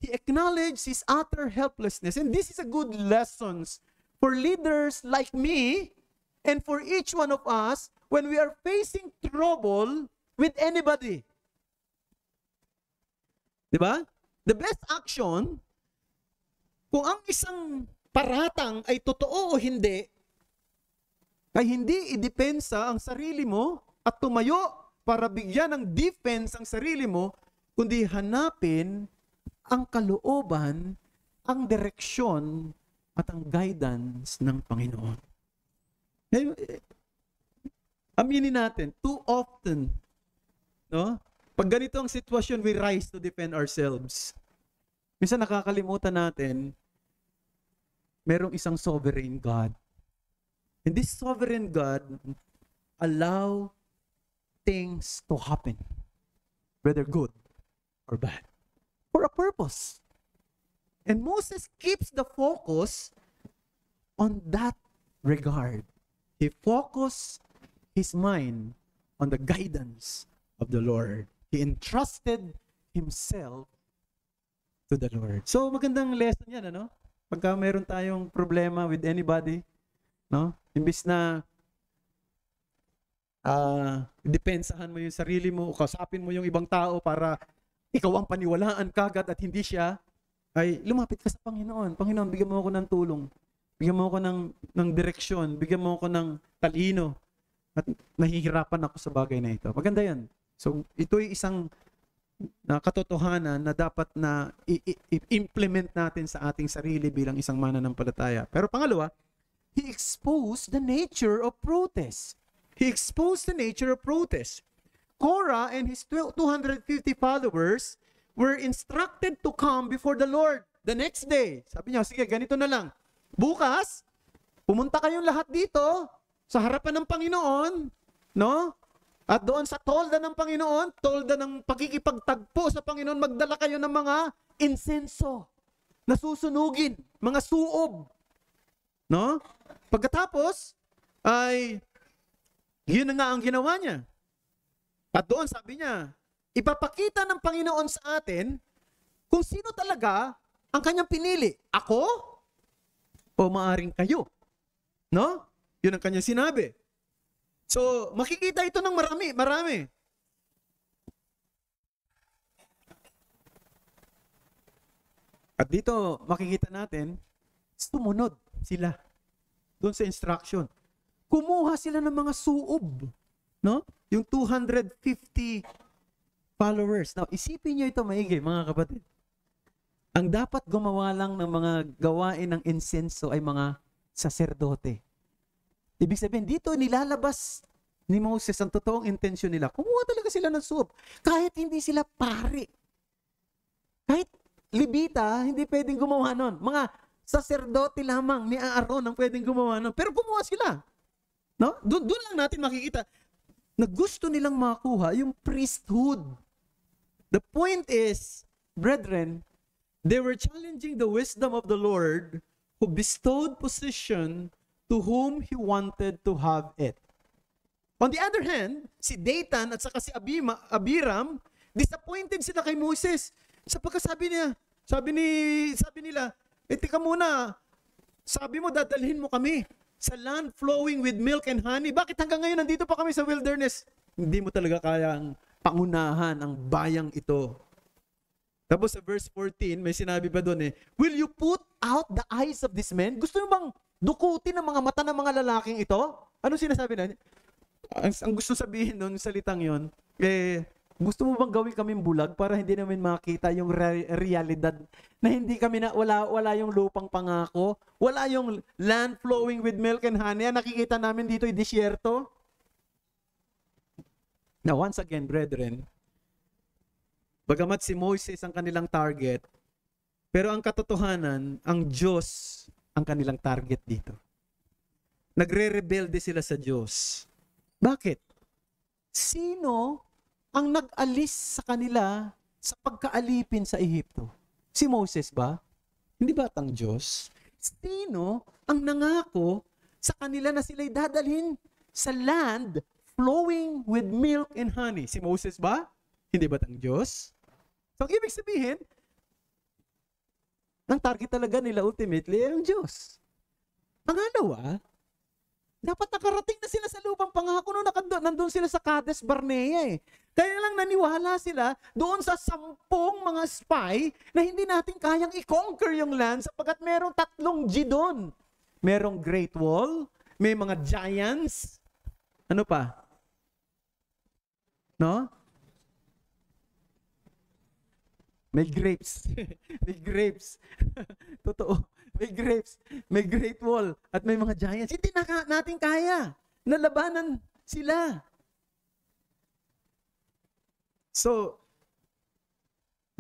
He acknowledged his utter helplessness. And this is a good lesson for leaders like me and for each one of us when we are facing trouble with anybody. Diba? The best action, kung ang isang paratang ay totoo o hindi, ay hindi idepensa ang sarili mo at tumayo para bigyan ng defense ang sarili mo, kundi hanapin ang kalooban, ang direksyon, at ang guidance ng Panginoon. Aminin natin, too often, no? Pag ganito ang sitwasyon, we rise to defend ourselves. Minsan nakakalimutan natin, merong isang sovereign God. And this sovereign God allow things to happen, whether good or bad, for a purpose. And Moses keeps the focus on that regard. He focused his mind on the guidance of the Lord. He entrusted himself to the Lord. So magandang lesson yan, ano? Pagka meron tayong problema with anybody, no? Imbis na depensahan mo yung sarili mo, o kausapin mo yung ibang tao para ikaw ang paniwalaan kagad at hindi siya, ay lumapit ka sa Panginoon. Panginoon, bigyan mo ako ng tulong. Bigyan mo ako ng direksyon. Bigyan mo ako ng talino. At nahihirapan ako sa bagay na ito. Maganda yan. So, ito'y isang katotohanan na dapat na i-implement natin sa ating sarili bilang isang mananampalataya. Pero pangalawa, he exposed the nature of protest. He exposed the nature of protest. Korah and his 250 followers were instructed to come before the Lord the next day. Sabi niya, sige, ganito na lang. Bukas, pumunta kayong lahat dito sa harapan ng Panginoon, no? At doon sa tolda ng Panginoon, tolda ng pagkikipagtagpo sa Panginoon, magdala kayo ng mga insenso na susunugin, mga suob. No? Pagkatapos, ay, yun na nga ang ginawa niya. At doon sabi niya, ipapakita ng Panginoon sa atin kung sino talaga ang kanyang pinili. Ako? O maaring kayo? No? Yun ang kanyang sinabi. So, makikita ito ng marami. At dito, makikita natin, sumunod sila doon sa instruction. Kumuha sila ng mga suob. No? Yung 250 followers. Now, isipin nyo ito maigi, mga kapatid. Ang dapat gumawa lang ng mga gawain ng insenso ay mga saserdote. Ibig sabihin, dito nilalabas ni Moses ang totoong intensyon nila. Kumuha talaga sila ng suob. Kahit hindi sila pari. Kahit Libita, hindi pwedeng gumawa nun. Mga saserdote lamang ni Aaron ang pwedeng gumawa nun. Pero kumuha sila. No? Doon lang natin makikita na gusto nilang makuha yung priesthood. The point is, brethren, they were challenging the wisdom of the Lord who bestowed position to whom He wanted to have it. On the other hand, si Dathan at saka si Abiram, disappointed sila kay Moses. Sapagkat sabi nila, teka muna, sabi mo dadalhin mo kami sa land flowing with milk and honey. Bakit hanggang ngayon nandito pa kami sa wilderness? Hindi mo talaga kayang pangunahan ang bayang ito. Tapos sa verse 14, may sinabi pa doon will you put out the eyes of this men? Gusto mo bang dukutin ang mga mata ng mga lalaking ito? Anong sinasabi na? Ang gusto sabihin doon, salitang yon, gusto mo bang gawin kaming bulag para hindi namin makita yung realidad na hindi kami wala yung lupang pangako, wala yung land flowing with milk and honey. Nakikita namin dito ay disyerto. Now, once again, brethren, bagamat si Moses ang kanilang target, pero ang katotohanan, ang Diyos ang kanilang target dito. Nagre-rebelde sila sa Diyos. Bakit? Sino ang nag-alis sa kanila sa pagkaalipin sa Ehipto? Si Moses ba? Hindi ba ang Diyos? Sino ang nangako sa kanila na sila'y dadalhin sa land flowing with milk and honey? Si Moses ba? Hindi ba ang Diyos? So, ang ibig sabihin, ang target talaga nila ultimately ay ang Diyos. Pangalawa, dapat nakarating na sila sa lupang pangako nung nandun sila sa Kades Barnea Kaya lang naniwala sila doon sa 10 mga spy na hindi natin kayang i-conquer yung land sapagkat merong 3 G doon. Merong Great Wall, may mga giants, ano pa? No? May grapes. May grapes. Totoo. May grapes. May Great Wall. At may mga giants. Hindi natin kaya. Nalabanan sila. So,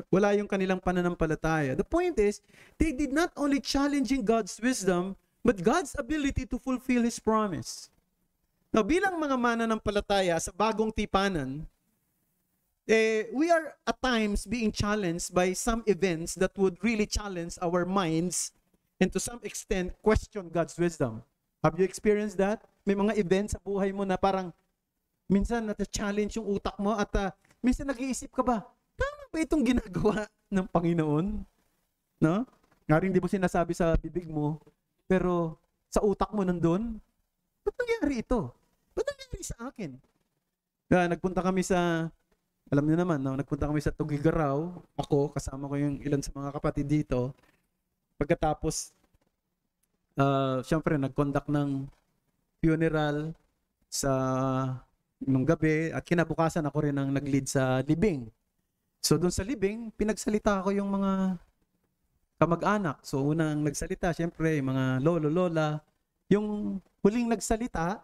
wala yung kanilang pananampalataya. The point is, they did not only challenging God's wisdom, but God's ability to fulfill His promise. Now, bilang mga mananampalataya sa bagong tipanan, we are at times being challenged by some events that would really challenge our minds and to some extent question God's wisdom. Have you experienced that? May mga events sa buhay mo na parang minsan nata-challenge yung utak mo at minsan nag-iisip ka ba, tama ba itong ginagawa ng Panginoon? No? Nga rin di mo sinasabi sa bibig mo, pero sa utak mo nandun, ba't nangyari ito? Ba't nangyari sa akin? Nagpunta kami sa Alam niyo naman, no, nagpunta kami sa Tugigaraw, ako, kasama ko yung ilan sa mga kapatid dito. Pagkatapos, syempre, nag-conduct ng funeral sa nung gabi at kinabukasan ako rin ang nag-lead sa libing. So doon sa libing, pinagsalita ko yung mga kamag-anak. So unang nagsalita, syempre, yung mga lolo, lola. Yung huling nagsalita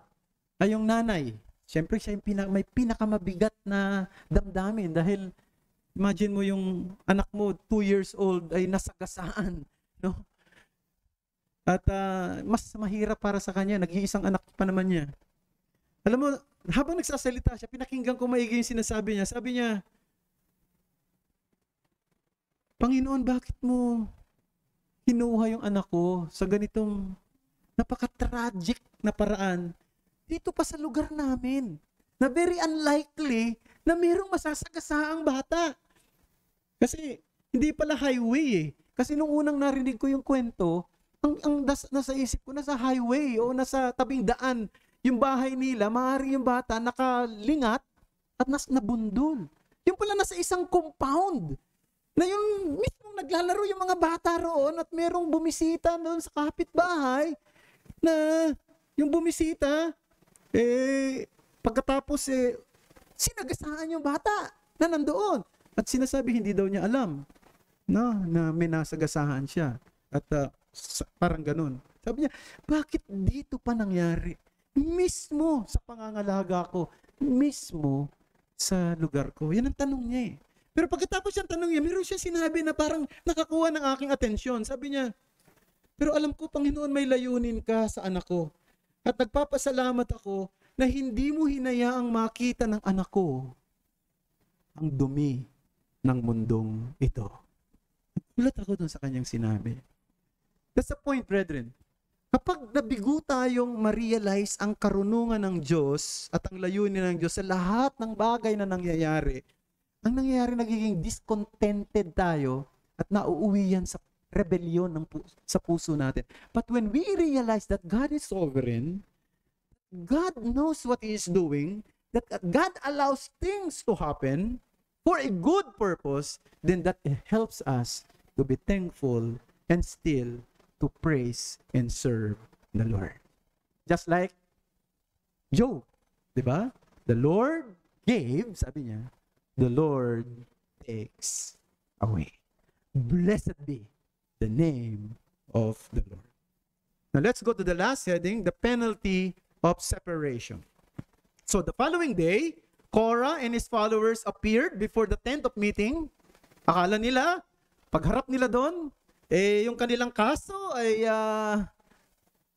ay yung nanay. Syempre, siya yung may pinakamabigat na damdamin dahil imagine mo yung anak mo, 2 years old, ay nasagasaan. No? At mas mahirap para sa kanya, nag-iisang anak pa naman niya. Alam mo, habang nagsasalita siya, pinakinggan ko maigi yung sinasabi niya. Sabi niya, Panginoon, bakit mo kinuha yung anak ko sa ganitong napaka-tragic na paraan dito pa sa lugar namin, na very unlikely na mayroong masasagasaang bata. Kasi hindi pala highway eh. Kasi nung unang narinig ko yung kwento, nasa isip ko, nasa highway o nasa tabing daan yung bahay nila, maaari yung bata nakalingat at nabundol. Yung pala nasa isang compound na yung mismong naglalaro yung mga bata roon at merong bumisita doon sa kapitbahay na yung bumisita, pagkatapos sinagasaan yung bata na nandoon. At sinasabi hindi daw niya alam na may nasagasahan siya. At parang ganun. Sabi niya, bakit dito pa nangyari? Mismo sa pangangalaga ko, mismo sa lugar ko. Yan ang tanong niya eh. Pero pagkatapos yung tanong niya, meron siya sinabi na parang nakakuha ng aking atensyon. Sabi niya, pero alam ko, Panginoon, may layunin ka sa anak ko. At nagpapasalamat ako na hindi mo hinayaang makita ng anak ko ang dumi ng mundong ito. Nagulat ako dun sa kanyang sinabi. That's the point, brethren. Kapag nabigo tayong ma-realize ang karunungan ng Diyos at ang layunin ng Diyos sa lahat ng bagay na nangyayari, ang nangyayari nagiging discontented tayo at nauuwi yan sa rebellion sa puso natin. But when we realize that God is sovereign, God knows what He is doing, that God allows things to happen for a good purpose, then that helps us to be thankful and still to praise and serve the Lord. Just like Job, di ba? The Lord gave, sabi niya, the Lord takes away. Blessed be the name of the Lord. Now let's go to the last heading, the penalty of separation. So the following day, Korah and his followers appeared before the tent of meeting. Akala nila, pagharap nila doon, yung kanilang kaso ay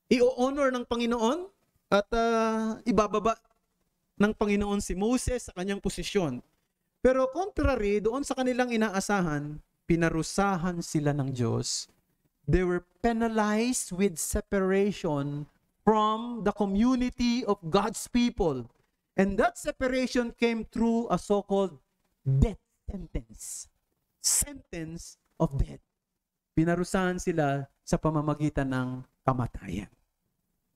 i-honor ng Panginoon at ibababa ng Panginoon si Moses sa kanyang posisyon. Pero contrary, doon sa kanilang inaasahan, pinarusahan sila ng Diyos. They were penalized with separation from the community of God's people. And that separation came through a so-called death sentence. Sentence of death. Pinarusahan sila sa pamamagitan ng kamatayan.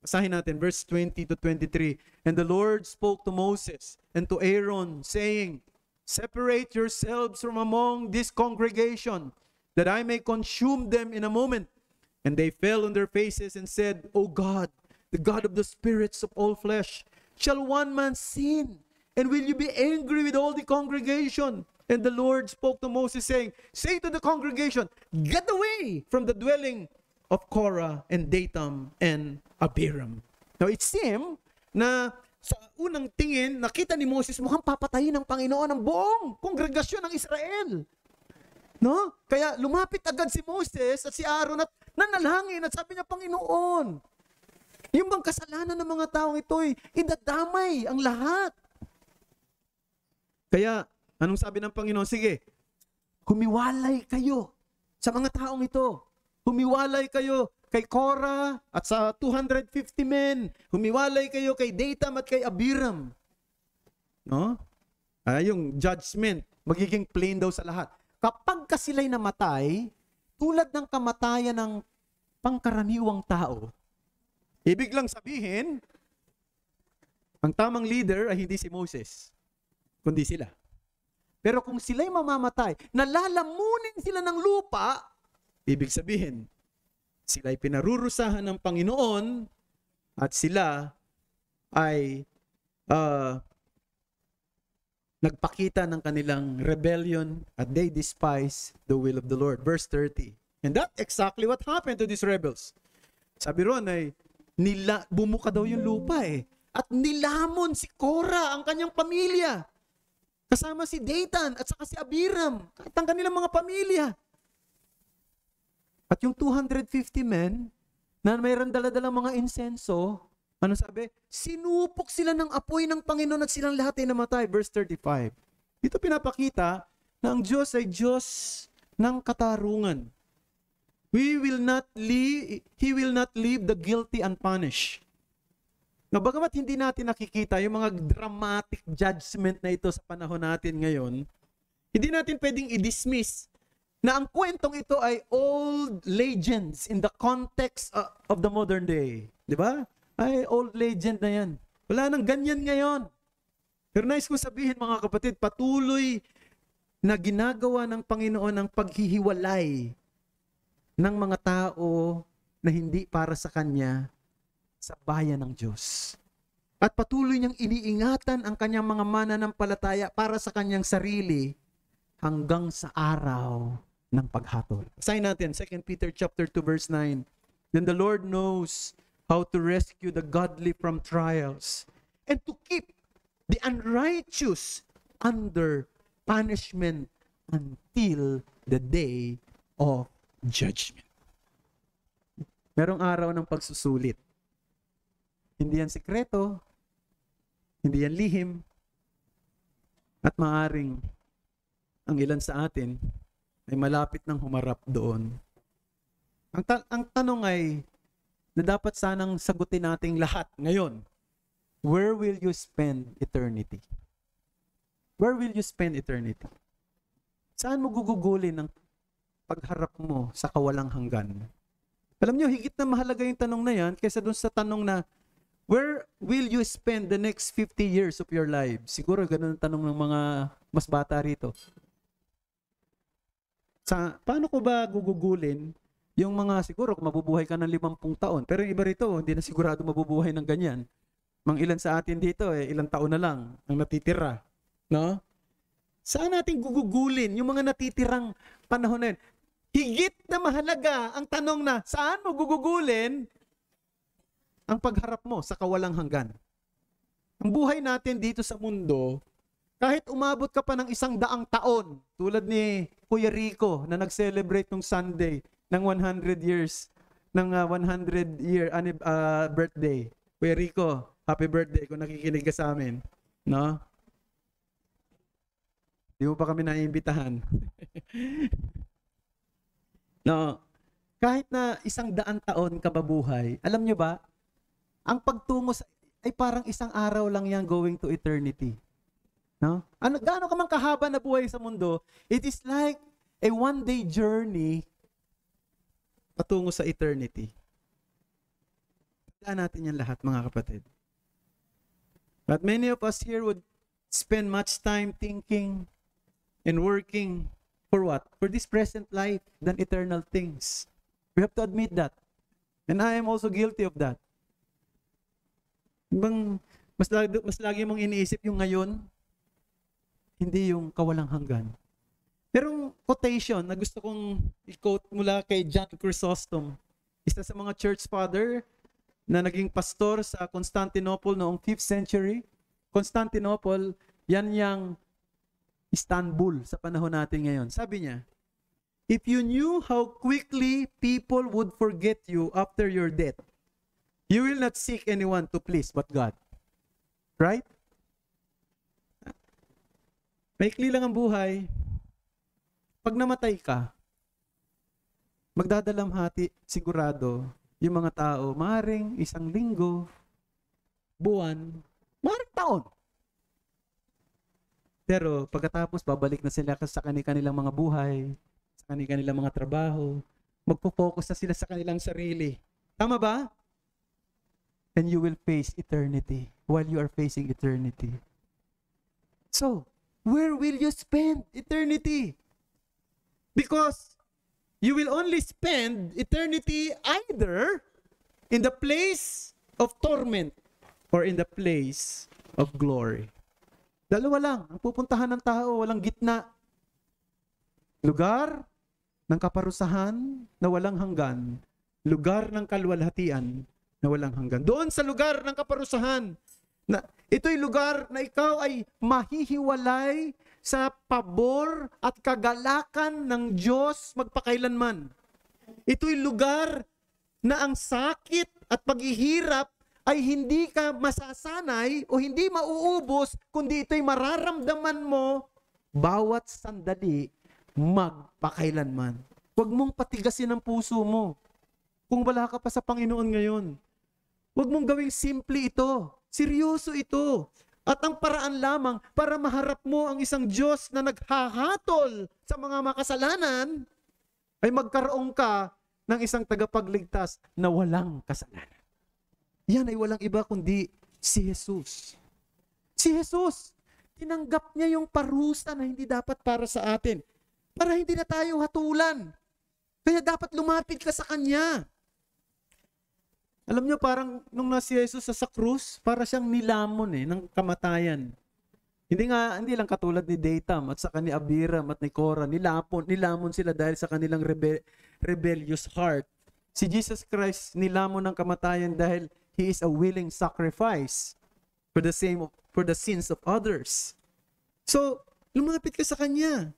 Basahin natin verse 20 to 23. And the Lord spoke to Moses and to Aaron, saying, separate yourselves from among this congregation, that I may consume them in a moment. And they fell on their faces and said, O God, the God of the spirits of all flesh, shall one man sin? And will you be angry with all the congregation? And the Lord spoke to Moses, saying, say to the congregation, get away from the dwelling of Korah and Dathan and Abiram. Now it seemed na sa unang tingin, nakita ni Moses mukhang papatayin ng Panginoon ang buong kongregasyon ng Israel. No? Kaya lumapit agad si Moses at si Aaron at nanalangin at sabi niya, Panginoon, yung bang kasalanan ng mga taong ito ay idadamay ang lahat. Kaya, anong sabi ng Panginoon? Sige, humiwalay kayo sa mga taong ito. Humiwalay kayo kay Korah at sa 250 men. Humiwalay kayo kay Dathan at kay Abiram. No? Yung judgment, magiging plain daw sa lahat. Kapag ka sila'y namatay, tulad ng kamatayan ng pangkaraniwang tao, ibig lang sabihin, ang tamang leader ay hindi si Moses, kundi sila. Pero kung sila'y mamamatay, nalalamunin sila ng lupa, ibig sabihin, sila'y pinarurusahan ng Panginoon at sila ay nagpakita ng kanilang rebellion at they despise the will of the Lord. Verse 30. And that's exactly what happened to these rebels. Sabi ron ay, bumuka daw yung lupa eh. At nilamon si Korah ang kanyang pamilya. Kasama si Dathan at saka si Abiram at ang kanilang mga pamilya. At yung 250 men na mayroon dala-dalang mga insenso, ano sabi? Sinupok sila ng apoy ng Panginoon at silang lahat ay namatay. Verse 35. Dito pinapakita na ang Diyos ay Diyos ng katarungan. He will not leave the guilty unpunished. Na bagamat hindi natin nakikita yung mga dramatic judgment na ito sa panahon natin ngayon, hindi natin pwedeng i-dismiss na ang kwentong ito ay old legends in the context of the modern day. Di ba? Ay, old legend na yan. Wala nang ganyan ngayon. Pero nais ko sabihin mga kapatid, patuloy na ginagawa ng Panginoon ang paghihiwalay ng mga tao na hindi para sa Kanya sa bayan ng Diyos. At patuloy niyang iniingatan ang kanyang mga mananampalataya para sa kanyang sarili hanggang sa araw ng paghatol. Basahin natin 2 Peter chapter 2 verse 9. Then the Lord knows how to rescue the godly from trials and to keep the unrighteous under punishment until the day of judgment. Merong araw ng pagsusulit. Hindi yan sikreto, hindi yan lihim, at maaring ang ilan sa atin ay malapit nang humarap doon. Ang tanong ay na dapat sanang sagutin nating lahat ngayon. Where will you spend eternity? Where will you spend eternity? Saan mo gugugulin ang pagharap mo sa kawalang hanggan? Alam niyo, higit na mahalaga yung tanong na yan kaysa doon sa tanong na where will you spend the next 50 years of your life? Siguro ganun ang tanong ng mga mas bata rito. Paano ko ba gugugulin yung mga siguro kung mabubuhay ka ng 50 taon? Pero yung iba rito, hindi na sigurado mabubuhay ng ganyan. Mang ilan sa atin dito, ilang taon na lang ang natitira. No? Saan natin gugugulin yung mga natitirang panahon na yun? Higit na mahalaga ang tanong na, saan mo gugugulin ang pagharap mo sa kawalang hanggan? Ang buhay natin dito sa mundo, kahit umabot ka pa ng 100 taon, tulad ni Kuya Rico na nag-celebrate nung Sunday ng 100 years, ng 100-year birthday. Kuya Rico, happy birthday kung nakikinig ka sa amin. No? Di mo pa kami naiimbitahan. No? Kahit na 100 taon ka babuhay, alam nyo ba, ang pagtungo ay parang isang araw lang yan going to eternity. No? Gaano ka man kahaba na buhay sa mundo, it is like a one-day journey patungo sa eternity. Tandaan natin yan lahat, mga kapatid. But many of us here would spend much time thinking and working for what? For this present life than eternal things. We have to admit that. And I am also guilty of that. Mas lagi mong iniisip yung ngayon, hindi yung kawalang hanggan. Merong quotation na gusto kong i-quote mula kay John Chrysostom, isa sa mga church father na naging pastor sa Constantinople noong 5th century. Constantinople, yan yung Istanbul sa panahon natin ngayon. Sabi niya, if you knew how quickly people would forget you after your death, you will not seek anyone to please but God. Right? Maikli lang ang buhay. Pag namatay ka, magdadalamhati sigurado yung mga tao, maaaring 1 linggo, buwan, maaaring taon. Pero pagkatapos, babalik na sila sa kanilang mga buhay, sa kanilang mga trabaho, magpo-focus na sila sa kanilang sarili. Tama ba? And you will face eternity while you are facing eternity. So, where will you spend eternity? Because you will only spend eternity either in the place of torment or in the place of glory. Dalawa lang ang pupuntahan ng tao, walang gitna. Lugar ng kaparusahan na walang hanggan, lugar ng kalwalhatian na walang hanggan. Doon sa lugar ng kaparusahan, na ito'y lugar na ikaw ay mahihiwalay sa pabor at kagalakan ng Diyos magpakailanman. Ito'y lugar na ang sakit at paghihirap ay hindi ka masasanay o hindi mauubos, kundi ito'y mararamdaman mo bawat sandali magpakailanman. Huwag mong patigasin ang puso mo. Kung wala ka pa sa Panginoon ngayon, huwag mong gawing simple ito. Seryoso ito. At ang paraan lamang para maharap mo ang isang Diyos na naghahatol sa mga makasalanan ay magkaroon ka ng isang tagapagligtas na walang kasalanan. Yan ay walang iba kundi si Jesus. Si Jesus, tinanggap niya yung parusa na hindi dapat para sa atin. Para hindi na tayo hatulan. Kaya dapat lumapit ka sa Kanya. Alam nyo, parang nung nasi Jesus sa krus, para siyang nilamon ng kamatayan. Hindi lang katulad ni Datam at saka ni Abiram at ni Korah, nilamon sila dahil sa kanilang rebellious heart. Si Jesus Christ nilamon ng kamatayan dahil He is a willing sacrifice for the sins of others. So, lumapit ka sa Kanya.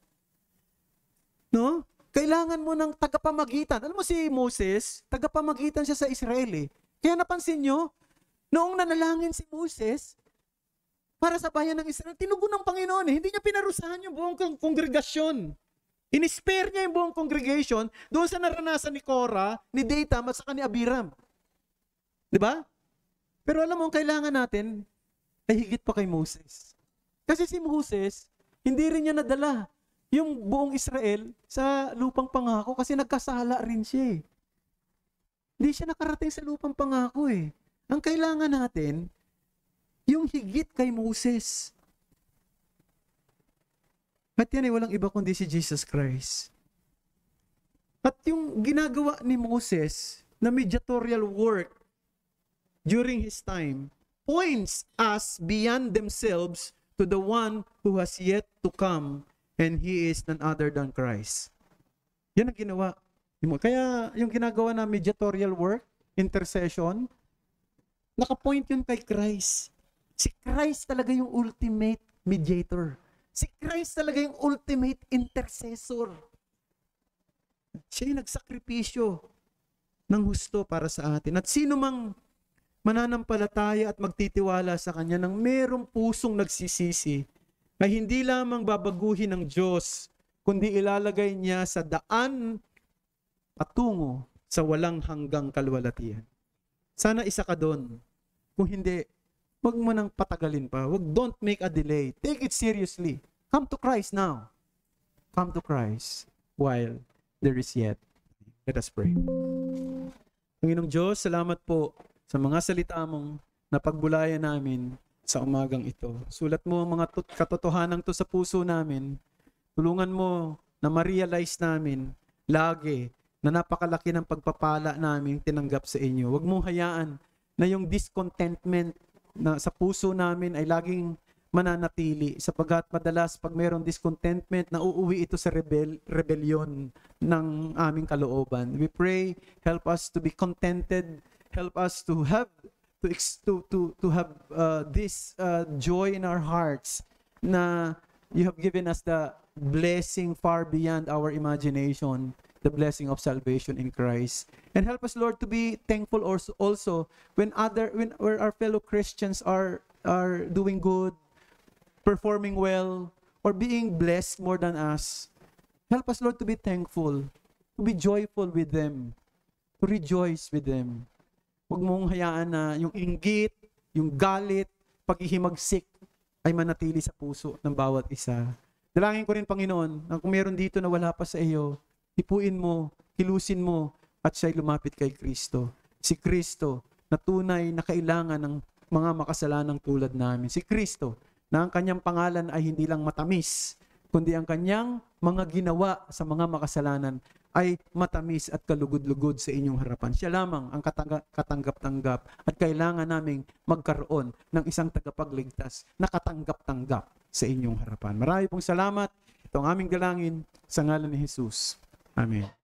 No? Kailangan mo ng tagapamagitan. Alam mo si Moses, tagapamagitan siya sa Israel. Kaya napansin nyo, noong nanalangin si Moses para sa bayan ng Israel, tinugon ng Panginoon. Hindi niya pinarusahan yung buong kongregasyon. In-spare niya yung buong congregation doon sa naranasan ni Korah, ni Datam at saka ni Abiram. Di ba? Pero alam mo, kailangan natin ay higit pa kay Moses. Kasi si Moses, hindi rin niya nadala yung buong Israel sa lupang pangako kasi nagkasala rin siya. Hindi siya nakarating sa lupang pangako . Ang kailangan natin, yung higit kay Moses. At yan ay walang iba kundi si Jesus Christ. At yung ginagawa ni Moses na mediatorial work during his time points us beyond themselves to the one who has yet to come, and He is none other than Christ. Yan ang ginawa. Kaya yung ginagawa na mediatorial work, intercession, nakapoint yun kay Christ. Si Christ talaga yung ultimate mediator. Si Christ talaga yung ultimate intercessor. Siya yung nagsakripisyo ng husto para sa atin. At sino mang mananampalataya at magtitiwala sa Kanya ng merong pusong nagsisisi, ay hindi lamang babaguhin ng Diyos, kundi ilalagay niya sa daan patungo sa walang hanggang kalwalatian. Sana isa ka doon. Kung hindi, wag mo nang patagalin pa. Don't make a delay. Take it seriously. Come to Christ now. Come to Christ while there is yet. Let us pray. Panginoong Diyos, salamat po sa mga salita mong napagbulayan namin sa umagang ito. Sulat mo ang mga katotohanan to sa puso namin. Tulungan mo na ma-realize namin lagi na napakalaki ng pagpapala namin tinanggap sa inyo. Huwag mong hayaan na yung discontentment na sa puso namin ay laging mananatili sapagkat madalas pag mayroong discontentment, nauuwi ito sa rebellion ng aming kalooban. We pray, help us to be contented, help us to have this joy in our hearts na you have given us the blessing far beyond our imagination, the blessing of salvation in Christ. And help us, Lord, to be thankful also when our fellow Christians are doing good, performing well, or being blessed more than us. Help us, Lord, to be thankful, to be joyful with them, to rejoice with them. Huwag mong hayaan na yung inggit, yung galit, paghihimagsik ay manatili sa puso ng bawat isa. Dalangin ko rin, Panginoon, na kung meron dito na wala pa sa iyo, ipuin mo, kilusin mo, at siya'y lumapit kay Kristo. Si Kristo na tunay na kailangan ng mga makasalanang tulad namin. Si Kristo na ang kanyang pangalan ay hindi lang matamis, kundi ang kanyang mga ginawa sa mga makasalanan ay matamis at kalugod-lugod sa inyong harapan. Siya lamang ang katanggap-tanggap at kailangan naming magkaroon ng isang tagapagligtas na katanggap-tanggap sa inyong harapan. Marami pong salamat. Ito ang aming dalangin sa ngalan ni Jesus. Amen.